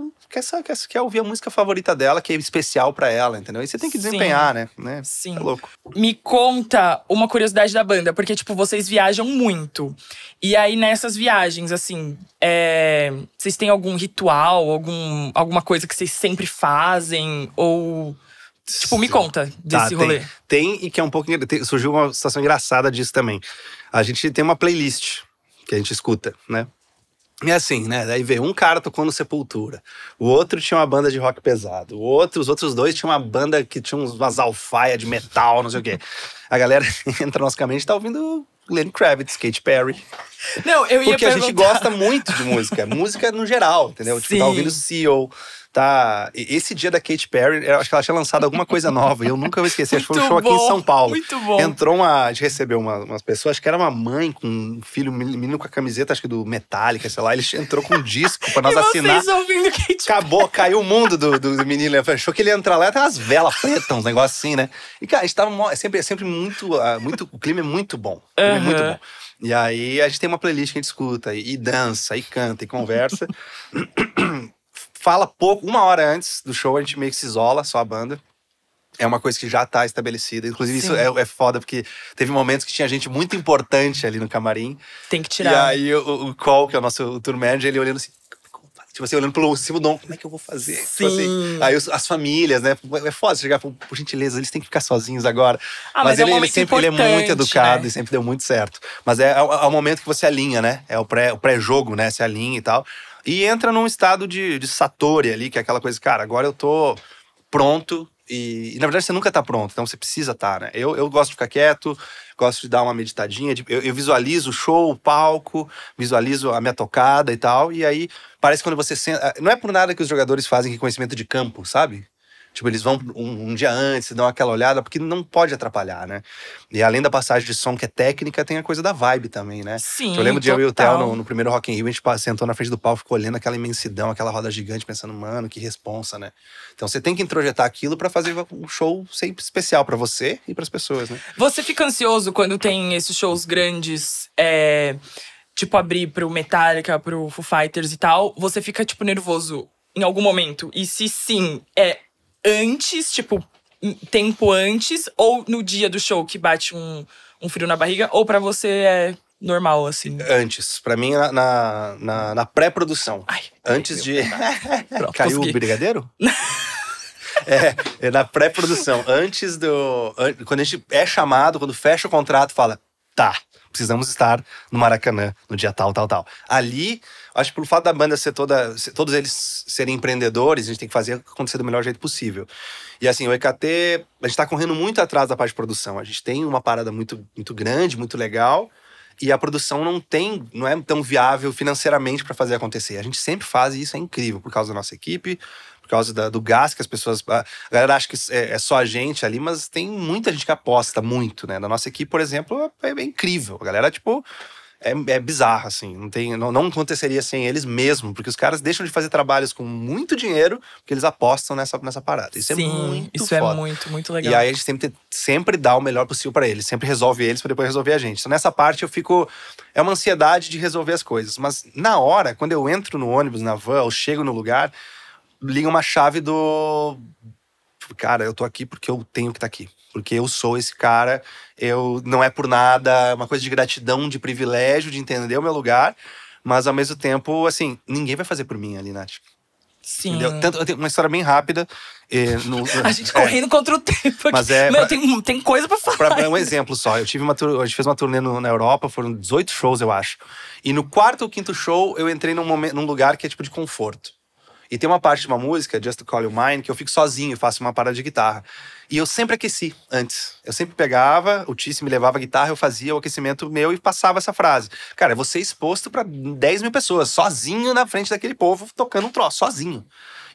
quer ouvir a música favorita dela, que é especial pra ela, entendeu? E você tem que desempenhar, né? Sim. É louco. Me conta uma curiosidade da banda, porque, tipo, vocês viajam muito. E aí, nessas viagens, assim, vocês têm algum ritual, alguma coisa que vocês sempre fazem? Ou... Tipo, me conta desse rolê. Tem, e que é um pouco... Surgiu uma situação engraçada disso também. A gente tem uma playlist que a gente escuta, né? E assim, né? Daí veio um cara tocou no Sepultura. O outro tinha uma banda de rock pesado. Os outros dois tinham uma banda que tinha umas alfaias de metal, não sei o quê. A galera entra na nossa caminho e tá ouvindo Lenny Kravitz, Katy Perry. Não, eu ia Porque a perguntar. gente gosta muito de música. Música no geral, entendeu? Tipo, Sim. tá ouvindo Seal, tá… Esse dia da Katy Perry, eu acho que ela tinha lançado alguma coisa nova. E eu nunca vou esquecer. Acho que foi um show aqui em São Paulo. Muito bom. Entrou a gente recebeu umas pessoas, acho que era uma mãe com um filho, um menino com a camiseta, acho que do Metallica, sei lá. Ele entrou com um disco pra nós E assinar. vocês ouvindo Katy Perry. Acabou, caiu o mundo do menino. Ele achou que ele ia entrar lá, tem umas velas pretas, uns negócios assim, né? E, cara, a gente tava sempre muito, o clima é muito bom. O clima é muito bom. E aí, a gente tem uma playlist que a gente escuta, e dança, e canta, e conversa. Fala pouco, 1 hora antes do show, a gente meio que se isola, só a banda. É uma coisa que já tá estabelecida. Inclusive, Sim. isso é foda, porque teve momentos que tinha gente muito importante ali no camarim. Tem que tirar. E aí, o Cole, que é o nosso tour manager, ele olhando assim… Tipo assim, olhando pelo Simudon, como é que eu vou fazer? Tipo assim, aí as famílias, né? É foda chegar, por gentileza, eles têm que ficar sozinhos agora. Mas é um ele momento sempre ele é muito importante, educado, né? e sempre deu muito certo. Mas é o momento que você alinha, né? É o pré-jogo, né? Se alinha e tal. E entra num estado de satori ali, que é aquela coisa, cara, agora eu tô pronto. E na verdade você nunca tá pronto, então você precisa estar, né? Eu gosto de ficar quieto, gosto de dar uma meditadinha, eu visualizo o show, o palco, visualizo a minha tocada e tal, e aí parece que quando você senta… Não é por nada que os jogadores fazem reconhecimento de campo, sabe? Tipo, eles vão um dia antes, dão aquela olhada, porque não pode atrapalhar, né? E além da passagem de som que é técnica, tem a coisa da vibe também, né? Sim, Eu lembro de eu e o Theo total. no primeiro Rock in Rio, a gente sentou na frente do palco, ficou olhando aquela imensidão, aquela roda gigante, pensando, mano, que responsa, né? Então você tem que introjetar aquilo pra fazer um show sempre especial pra você e pras pessoas, né? Você fica ansioso quando tem esses shows grandes, tipo, abrir pro Metallica, pro Foo Fighters e tal? Você fica, tipo, nervoso em algum momento? E se sim, é antes, tipo, tempo antes, ou no dia do show que bate um frio na barriga, ou pra você é normal, assim? Antes, pra mim, na pré-produção. Ai, Antes de… Pronto, Caiu consegui. o brigadeiro? É na pré-produção. Antes do… Quando a gente é chamado, quando fecha o contrato, fala… Tá, precisamos estar no Maracanã no dia tal, tal, tal. Ali, acho que pelo fato da banda ser todos eles serem empreendedores, a gente tem que fazer acontecer do melhor jeito possível. E assim, o EKT, a gente tá correndo muito atrás da parte de produção. A gente tem uma parada muito, muito grande, muito legal, e a produção não é tão viável financeiramente para fazer acontecer. A gente sempre faz e isso é incrível, por causa da nossa equipe, por causa do gás que as pessoas… A galera acha que é só a gente ali, mas tem muita gente que aposta muito, né? Na nossa equipe, por exemplo, é incrível. A galera, tipo… É bizarro, assim. Não aconteceria sem eles mesmo, porque os caras deixam de fazer trabalhos com muito dinheiro, porque eles apostam nessa parada. Isso Sim, é muito isso foda. é muito, muito legal. E aí a gente sempre dá o melhor possível pra eles, sempre resolve eles pra depois resolver a gente. Então nessa parte eu fico… É uma ansiedade de resolver as coisas. Mas na hora, quando eu entro no ônibus, na van, eu chego no lugar, liga uma chave do… Cara, eu tô aqui porque eu tenho que estar aqui. Porque eu sou esse cara, não é por nada, é uma coisa de gratidão, de privilégio, de entender o meu lugar. Mas ao mesmo tempo, assim, ninguém vai fazer por mim ali, Nath. Sim. Entendeu? Tanto, eu tenho uma história bem rápida. A gente correndo contra o tempo aqui. Mas tem coisa pra falar. É um exemplo só. A gente fez uma turnê na Europa, foram 18 shows, eu acho. E no 4º ou 5º show, eu entrei num lugar que é tipo de conforto. E tem uma parte de uma música, Just to Call You Mine, que eu fico sozinho e faço uma parada de guitarra. E eu sempre aqueci antes. Eu sempre pegava, o Tice me levava a guitarra, eu fazia o aquecimento meu e passava essa frase. Cara, eu vou ser exposto pra 10 mil pessoas, sozinho na frente daquele povo, tocando um troço, sozinho.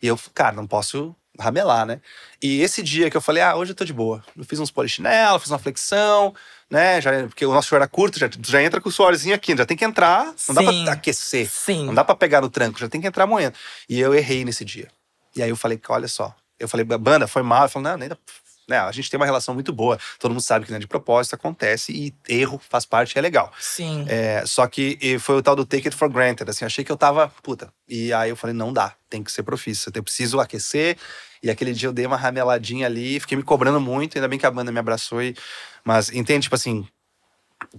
E eu, cara, não posso ramelar, né? E esse dia que eu falei, hoje eu tô de boa. Eu fiz uns polichinelo, fiz uma flexão, né? Porque o nosso show era curto, já entra com o suorzinho aqui, já tem que entrar, não dá pra aquecer. Sim. Não dá pra pegar no tranco, já tem que entrar moendo. E eu errei nesse dia. E aí eu falei, olha só. Eu falei, banda, foi mal. Eu falei, não, nem dá. Né, a gente tem uma relação muito boa. Todo mundo sabe que não é de propósito, acontece. E erro faz parte, é legal. Sim. Só que foi o tal do take it for granted. Assim, achei que eu tava, puta. E aí eu falei, não dá. Tem que ser profissa. Eu preciso aquecer. E aquele dia eu dei uma rameladinha ali. Fiquei me cobrando muito. Ainda bem que a banda me abraçou. Mas entende, tipo assim…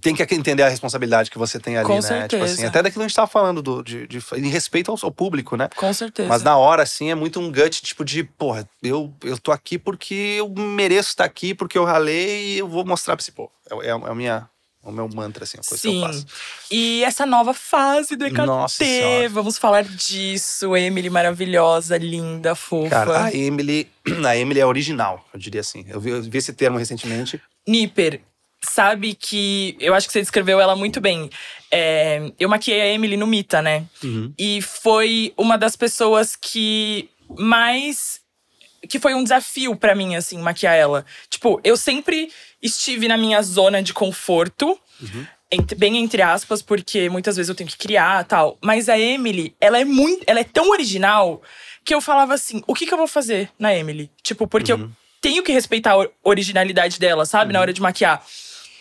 Tem que entender a responsabilidade que você tem ali, Com né? certeza. Tipo assim, até daquilo que a gente tava falando, em respeito ao público, né? Com certeza. Mas na hora, assim, é muito um gut, tipo de… Porra, eu tô aqui porque eu mereço estar aqui, porque eu ralei e eu vou mostrar pra esse povo. É o meu mantra, assim, a coisa que eu faço. E essa nova fase do EKT, Nossa Senhora. vamos falar disso. Emily maravilhosa, linda, fofa. Cara, a Emily é original, eu diria assim. Eu vi esse termo recentemente. Nipper, sabe que… Eu acho que você descreveu ela muito bem. Eu maquiei a Emily no Mita, né? E foi uma das pessoas que mais… Que foi um desafio pra mim, assim, maquiar ela. Tipo, eu sempre estive na minha zona de conforto. Bem entre aspas, porque muitas vezes eu tenho que criar e tal. Mas a Emily, ela é tão original que eu falava assim, o que eu vou fazer na Emily? Tipo, porque eu tenho que respeitar a originalidade dela, sabe? Na hora de maquiar.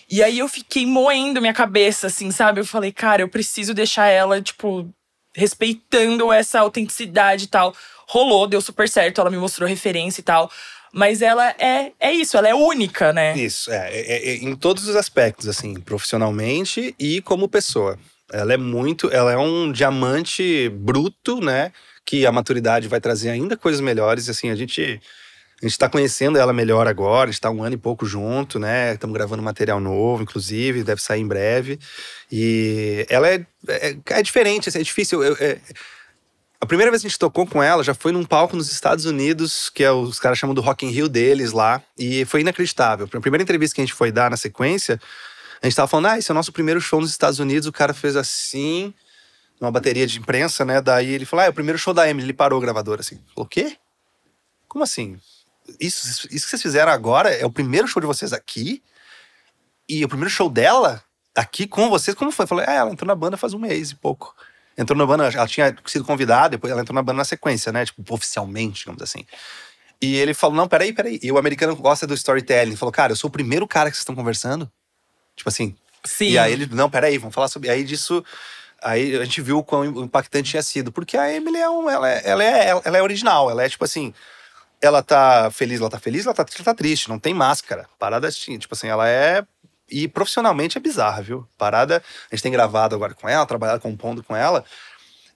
E aí eu fiquei moendo minha cabeça, assim, sabe? Eu falei, cara, eu preciso deixar ela, tipo, respeitando essa autenticidade e tal. Rolou, deu super certo, ela me mostrou referência e tal. Mas ela é isso, ela é única, né? Isso, em todos os aspectos, assim, profissionalmente e como pessoa. Ela é um diamante bruto, né? Que a maturidade vai trazer ainda coisas melhores. Assim, a gente tá conhecendo ela melhor agora, a gente tá 1 ano e pouco junto, né? Estamos gravando material novo, inclusive, deve sair em breve. E ela é diferente, assim, é difícil. A primeira vez que a gente tocou com ela já foi num palco nos Estados Unidos, que os caras chamam do Rock in Rio deles lá, e foi inacreditável. A primeira entrevista que a gente foi dar na sequência, a gente tava falando, esse é o nosso primeiro show nos Estados Unidos, o cara fez assim, numa bateria de imprensa, né, daí ele falou, é o primeiro show da Emily, ele parou o gravador assim. Falou, o quê? Como assim? Isso que vocês fizeram agora é o primeiro show de vocês aqui? E o primeiro show dela aqui com vocês? Como foi? Eu falei, ela entrou na banda faz 1 mês e pouco. Entrou na banda, ela tinha sido convidada, depois ela entrou na banda na sequência, né? Tipo, oficialmente, digamos assim. E ele falou, não, peraí. E o americano gosta do storytelling. Ele falou, cara, eu sou o primeiro cara que vocês estão conversando. Tipo assim. Sim. E aí ele, não, peraí, vamos falar sobre… Aí disso… Aí a gente viu o quão impactante tinha sido. Porque a Emily ela é original. Ela é tipo assim… Ela tá feliz, ela tá triste. Não tem máscara. Parada assim, tipo assim, ela é… E profissionalmente é bizarra, viu? Parada, a gente tem gravado agora com ela, trabalhado compondo com ela.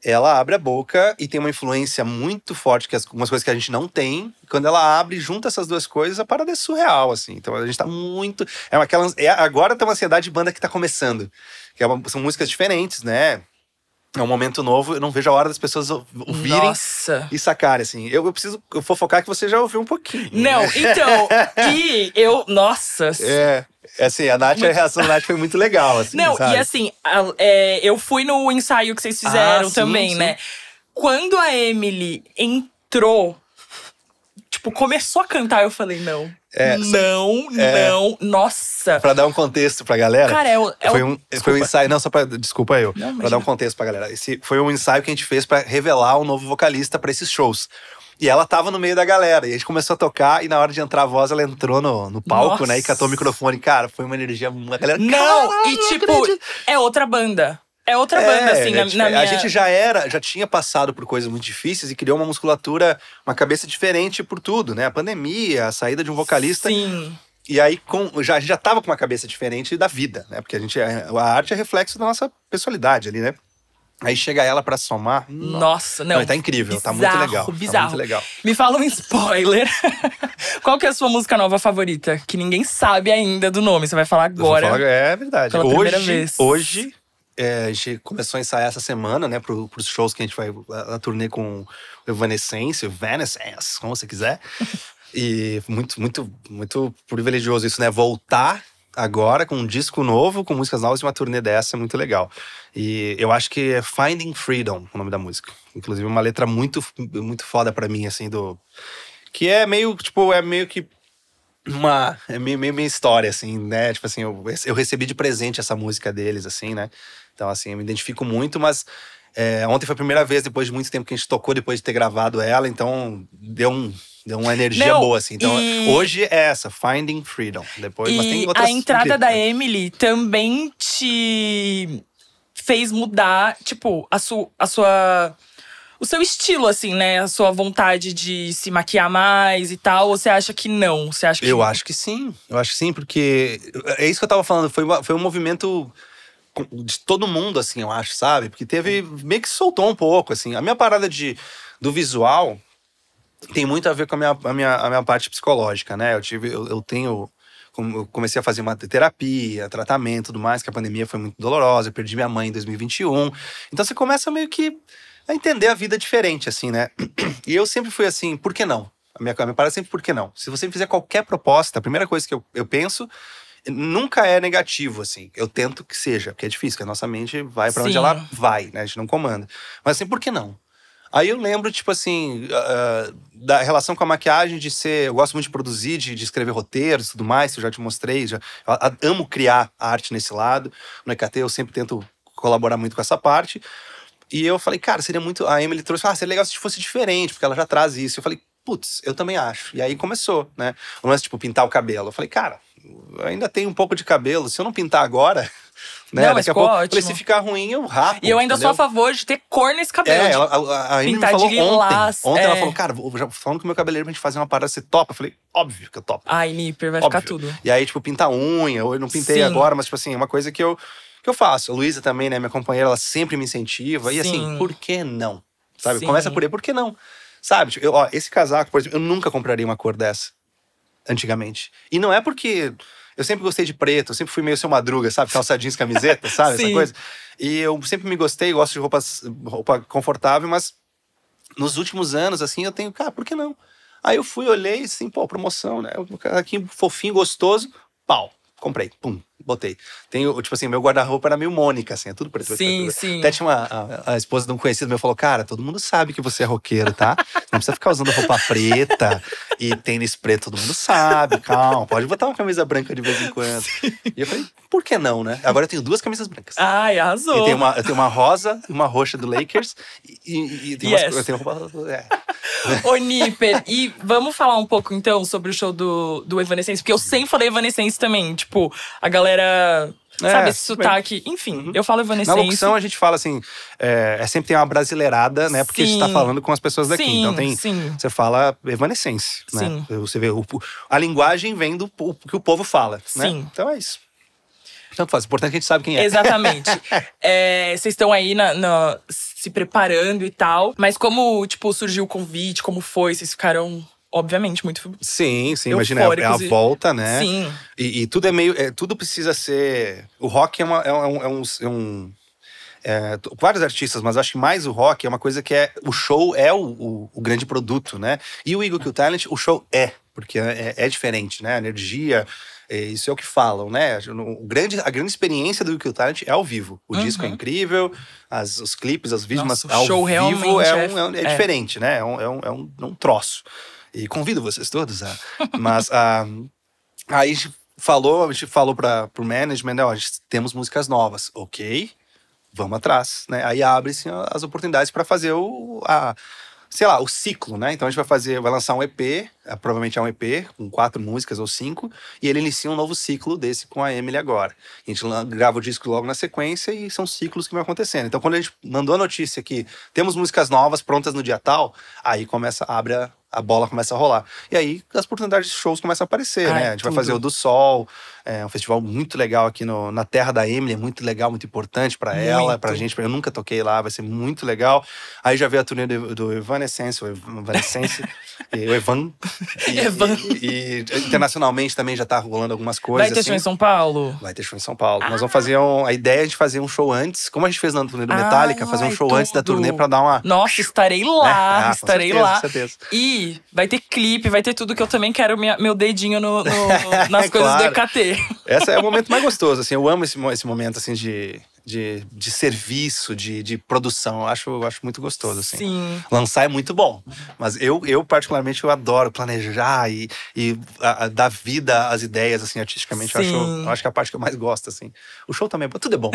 Ela abre a boca e tem uma influência muito forte, que algumas coisas que a gente não tem. Quando ela abre, junta essas duas coisas, a parada é surreal, assim. Então a gente tá muito… agora tem uma ansiedade de banda que tá começando. São músicas diferentes, né? É um momento novo, eu não vejo a hora das pessoas ouvirem e sacarem, assim. Eu vou focar que você já ouviu um pouquinho. Não, então… E eu… Nossa… Assim, a reação da Nath foi muito legal, assim, não, sabe? e assim, eu fui no ensaio que vocês fizeram também, sim. né? Quando a Emily entrou, tipo, começou a cantar, eu falei, não, nossa. Pra dar um contexto pra galera, cara, foi um ensaio, não, só pra, desculpa eu, não, pra dar um contexto pra galera. Esse foi um ensaio que a gente fez pra revelar um novo vocalista pra esses shows. E ela tava no meio da galera, e a gente começou a tocar, e na hora de entrar a voz, ela entrou no palco, nossa, né, e catou o microfone. Cara, foi uma energia, uma galera… Não, e tipo, é outra banda. É outra banda, assim, na minha… A gente já tinha passado por coisas muito difíceis e criou uma musculatura, uma cabeça diferente por tudo, né? A pandemia, a saída de um vocalista. Sim. E aí, a gente já tava com uma cabeça diferente da vida, né? Porque a arte é reflexo da nossa personalidade ali, né? Aí chega ela pra somar. Nossa, não. Tá incrível, bizarro, tá muito legal. Bizarro. Tá muito legal. Me fala um spoiler. Qual que é a sua música nova favorita? Que ninguém sabe ainda do nome, você vai falar agora. É verdade. Pela primeira vez. Hoje, a gente começou a ensaiar essa semana, né? Pros shows que a gente vai a turnê com o Evanescence, como você quiser. E muito privilegioso isso, né? Voltar agora com um disco novo, com músicas novas e uma turnê dessa é muito legal. E eu acho que é Finding Freedom o nome da música. Inclusive uma letra muito foda pra mim, assim, que é meio que é meio minha história, assim, né? Tipo assim, eu recebi de presente essa música deles, assim, né? Então, assim, eu me identifico muito, mas… ontem foi a primeira vez, depois de muito tempo que a gente tocou, depois de ter gravado ela, então deu uma energia boa, assim. Então, hoje é essa, Finding Freedom. Depois, mas tem outras… A entrada da Emily também te fez mudar, tipo, o seu estilo, assim, né? A sua vontade de se maquiar mais e tal. Ou você acha que não? Você acha que… Eu acho que sim, porque… É isso que eu tava falando, foi um movimento… de todo mundo, assim, eu acho, sabe? Porque meio que soltou um pouco, assim. A minha parada do visual tem muito a ver com a minha parte psicológica, né? Eu comecei a fazer uma terapia, tratamento e tudo mais, que a pandemia foi muito dolorosa. Eu perdi minha mãe em 2021. Então você começa meio que a entender a vida diferente, assim, né? E eu sempre fui assim, por que não? A minha parada sempre, por que não? Se você fizer qualquer proposta, a primeira coisa que eu penso nunca é negativo, assim. Eu tento que seja, porque é difícil, porque a nossa mente vai pra onde Sim. ela vai, né? A gente não comanda. Mas assim, por que não? Aí eu lembro, tipo assim, da relação com a maquiagem, de ser… Eu gosto muito de produzir, de escrever roteiros e tudo mais, que eu já te mostrei. Eu amo criar arte nesse lado. No EKT eu sempre tento colaborar muito com essa parte. E eu falei, cara, seria muito… A Emily trouxe, seria legal se fosse diferente, porque ela já traz isso. Eu falei, putz, eu também acho. E aí começou, né? O lance, tipo, pintar o cabelo. Eu falei, cara, eu ainda tenho um pouco de cabelo. Se eu não pintar agora… Né? Não, mas daqui a pouco, ótimo. se ficar ruim, eu rapo. E eu ainda entendeu? sou a favor de ter cor nesse cabelo. A Amy me pintar falou de lilás, ontem. Ontem ela falou, cara, já falando com o meu cabeleireiro pra gente fazer uma parada, você topa? Eu falei, óbvio que eu topo. Ai, Nipper, vai Óbvio. ficar tudo. E aí, tipo, pintar unha, eu não pintei Sim. agora, mas, tipo assim, é uma coisa que eu faço. A Luísa também, né, minha companheira, ela sempre me incentiva. E assim, Sim. por que não? Sabe? Sim. Começa por aí, por que não? Sabe? Tipo, ó, esse casaco, por exemplo, eu nunca compraria uma cor dessa. Antigamente. E não é porque… Eu sempre gostei de preto, eu sempre fui meio Seu Madruga, sabe? Calça jeans, camiseta, sabe? Sim. Essa coisa. E eu sempre me gostei, gosto de roupa confortável, mas nos últimos anos, assim, eu tenho… Cara, por que não? Aí eu fui, olhei, assim, pô, promoção, né? Aqui, fofinho, gostoso, pau. Comprei, pum, botei. Tenho, tipo assim, meu guarda-roupa era meio Mônica, assim, é tudo preto. Sim, preto. sim. Até tinha a esposa de um conhecido meu falou, cara, todo mundo sabe que você é roqueiro, tá? Não precisa ficar usando roupa preta e tênis preto, todo mundo sabe, calma. Pode botar uma camisa branca de vez em quando. Sim. E eu falei, por que não, né? Agora eu tenho 2 camisas brancas. Ai, arrasou. E eu tenho uma rosa e uma roxa do Lakers. E tem Yes. eu tenho roupa… Ô, Nipper, e vamos falar um pouco, então, sobre o show do Evanescence? Porque eu sempre falei Evanescence também. Tipo, a galera… Sabe, esse sotaque. Enfim, eu falo Evanescence. Na locução a gente fala assim, sempre tem uma brasileirada, né? Porque a gente tá falando com as pessoas daqui. Sim, então tem, sim. você fala Evanescence, né? Sim. Você vê, a linguagem vem do que o povo fala, né? Sim. Então é isso. Tanto faz, o importante é que a gente sabe quem é. Exatamente. Vocês estão aí se preparando e tal. Mas como, tipo, surgiu o convite? Como foi? Vocês ficaram… Obviamente, muito… Sim, imagina, é a volta, né? Sim. E tudo é meio… tudo precisa ser… O rock vários artistas, mas acho que mais o rock é uma coisa que o show é o grande produto, né? E o Eagle Kill Talent, o show porque é diferente, né? A energia… Isso é o que falam, né? A grande experiência do Kill Talent é ao vivo. O disco é incrível, os clipes, os vídeos, Nossa, mas ao show vivo realmente é diferente, né? É um troço. E convido vocês todos a… Mas aí a gente falou pro management, né? Ó, temos músicas novas, ok? Vamos atrás, né? Aí abre-se as oportunidades para fazer o ciclo, né? Então a gente vai lançar um EP, provavelmente é um EP, com 4 músicas ou 5, e ele inicia um novo ciclo desse com a Emily agora. A gente grava o disco logo na sequência e são ciclos que vão acontecendo. Então quando a gente mandou a notícia que temos músicas novas prontas no dia tal, aí a bola começa a rolar. E aí as oportunidades de shows começam a aparecer, né? A gente vai fazer o do Sol, um festival muito legal aqui na terra da Emily, é muito legal, muito importante pra ela, pra gente. Eu nunca toquei lá, vai ser muito legal. Aí já veio a turnê do Evanescence, o Evan. E internacionalmente também já tá rolando algumas coisas. Vai ter show em São Paulo? Vai ter show em São Paulo. Nós vamos fazer a ideia é de fazer um show antes, como a gente fez na turnê do Metallica, fazer um show antes da turnê pra dar uma… Nossa, estarei lá, estarei lá. Com certeza. E vai ter clipe, vai ter tudo que eu também quero meu dedinho nas coisas do EKT. Esse é o momento mais gostoso, assim, eu amo esse momento, assim, de serviço, de produção, eu acho muito gostoso, assim. Sim. Lançar é muito bom, mas eu particularmente, eu adoro planejar e dar vida às ideias, assim, artisticamente. Eu acho que é a parte que eu mais gosto, assim. O show também é bom, tudo é bom.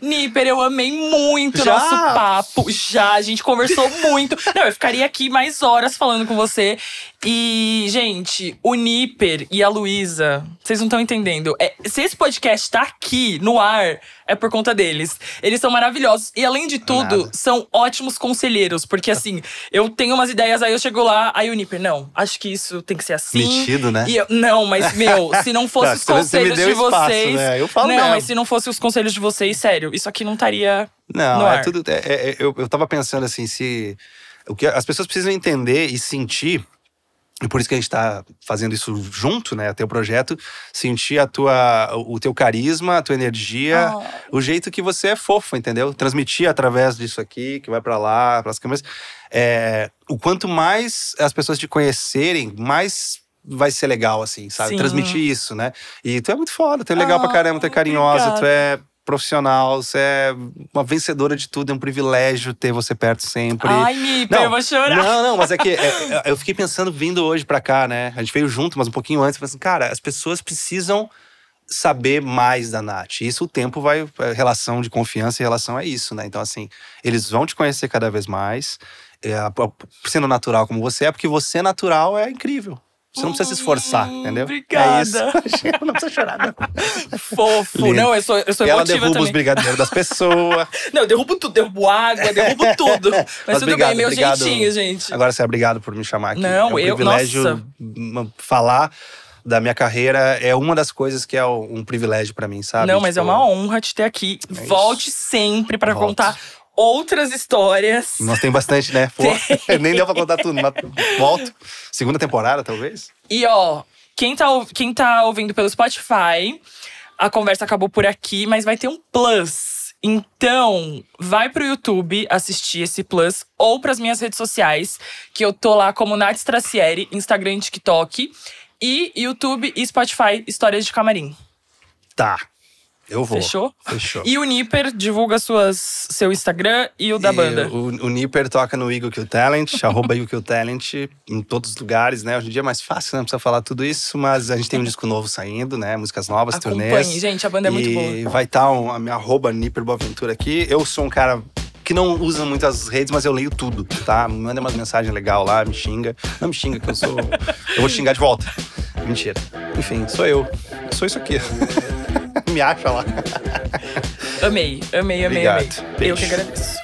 Nipper, eu amei muito o nosso papo. A gente conversou muito. Não, eu ficaria aqui mais horas falando com você. E, gente, o Nipper e a Luísa, vocês não estão entendendo. Se esse podcast tá aqui, no ar, é por conta deles. Eles são maravilhosos. E, além de tudo, são ótimos conselheiros. Porque, assim, eu tenho umas ideias, aí eu chego lá, aí o Nipper, não, acho que isso tem que ser assim. Metido, né? E não, mas, se não fosse os conselhos de vocês… Né? Eu falo não, mesmo. mas se não fosse os conselhos de vocês, sério, isso aqui não estaria no ar. Eu tava pensando assim, o que as pessoas precisam entender e sentir, e por isso que a gente tá fazendo isso junto, né, teu projeto, sentir o teu carisma, a tua energia, o jeito que você é fofo, entendeu? Transmitir através disso aqui, que vai pra lá, pras câmeras. O quanto mais as pessoas te conhecerem, mais vai ser legal, assim, sabe? Sim. Transmitir isso, né? E tu é muito foda, tu é legal pra caramba, tu é carinhosa, obrigada. tu é profissional, você é uma vencedora de tudo, é um privilégio ter você perto sempre. Ai, Niper, eu vou chorar. Não, mas é que eu fiquei pensando vindo hoje pra cá, né? A gente veio junto, mas um pouquinho antes, falei assim, cara, as pessoas precisam saber mais da Nath. Isso o tempo vai, relação de confiança em relação a isso, né? Então, assim, eles vão te conhecer cada vez mais, sendo natural como você é, porque você natural é incrível. Você não precisa se esforçar, entendeu? Obrigada. É isso. Não precisa chorar, não. Fofo. Lindo. Não, eu sou E emotiva ela derruba também. os brigadeiros das pessoas. Não, eu derrubo tudo. Derrubo água, derrubo tudo. Mas tudo bem, meu jeitinho, gente. Agora você é obrigado por me chamar aqui. Não, é um eu… privilégio falar da minha carreira. É uma das coisas que é um privilégio pra mim, sabe? Não, mas é uma honra te ter aqui. Volte sempre pra contar outras histórias. Nós tem bastante, né? Pô, nem deu pra contar tudo, mas volto. Segunda temporada, talvez. E ó, quem tá ouvindo pelo Spotify, a conversa acabou por aqui, mas vai ter um plus. Então, vai pro YouTube assistir esse plus ou pras minhas redes sociais, que eu tô lá como Nath Stracieri, Instagram e TikTok. E YouTube e Spotify, Histórias de Camarim. Tá. Eu vou. Fechou? Fechou. E o Niper divulga seu Instagram e o da banda. O Niper toca no Eagle Kill Talent, @Eagle Kill Talent, em todos os lugares, né? Hoje em dia é mais fácil, né? Não precisa falar tudo isso, mas a gente tem um disco novo saindo, né? Músicas novas, turnês. Acompanhe, gente, a banda é muito boa. E vai estar a minha @Niper Boaventura aqui. Eu sou um cara que não usa muitas redes, mas eu leio tudo, tá? Me manda umas mensagens legais lá, me xinga. Não me xinga, que eu vou te xingar de volta. Mentira. Enfim, sou eu. Sou isso aqui. Me acha lá. Amei. Obrigado. Eu que agradeço.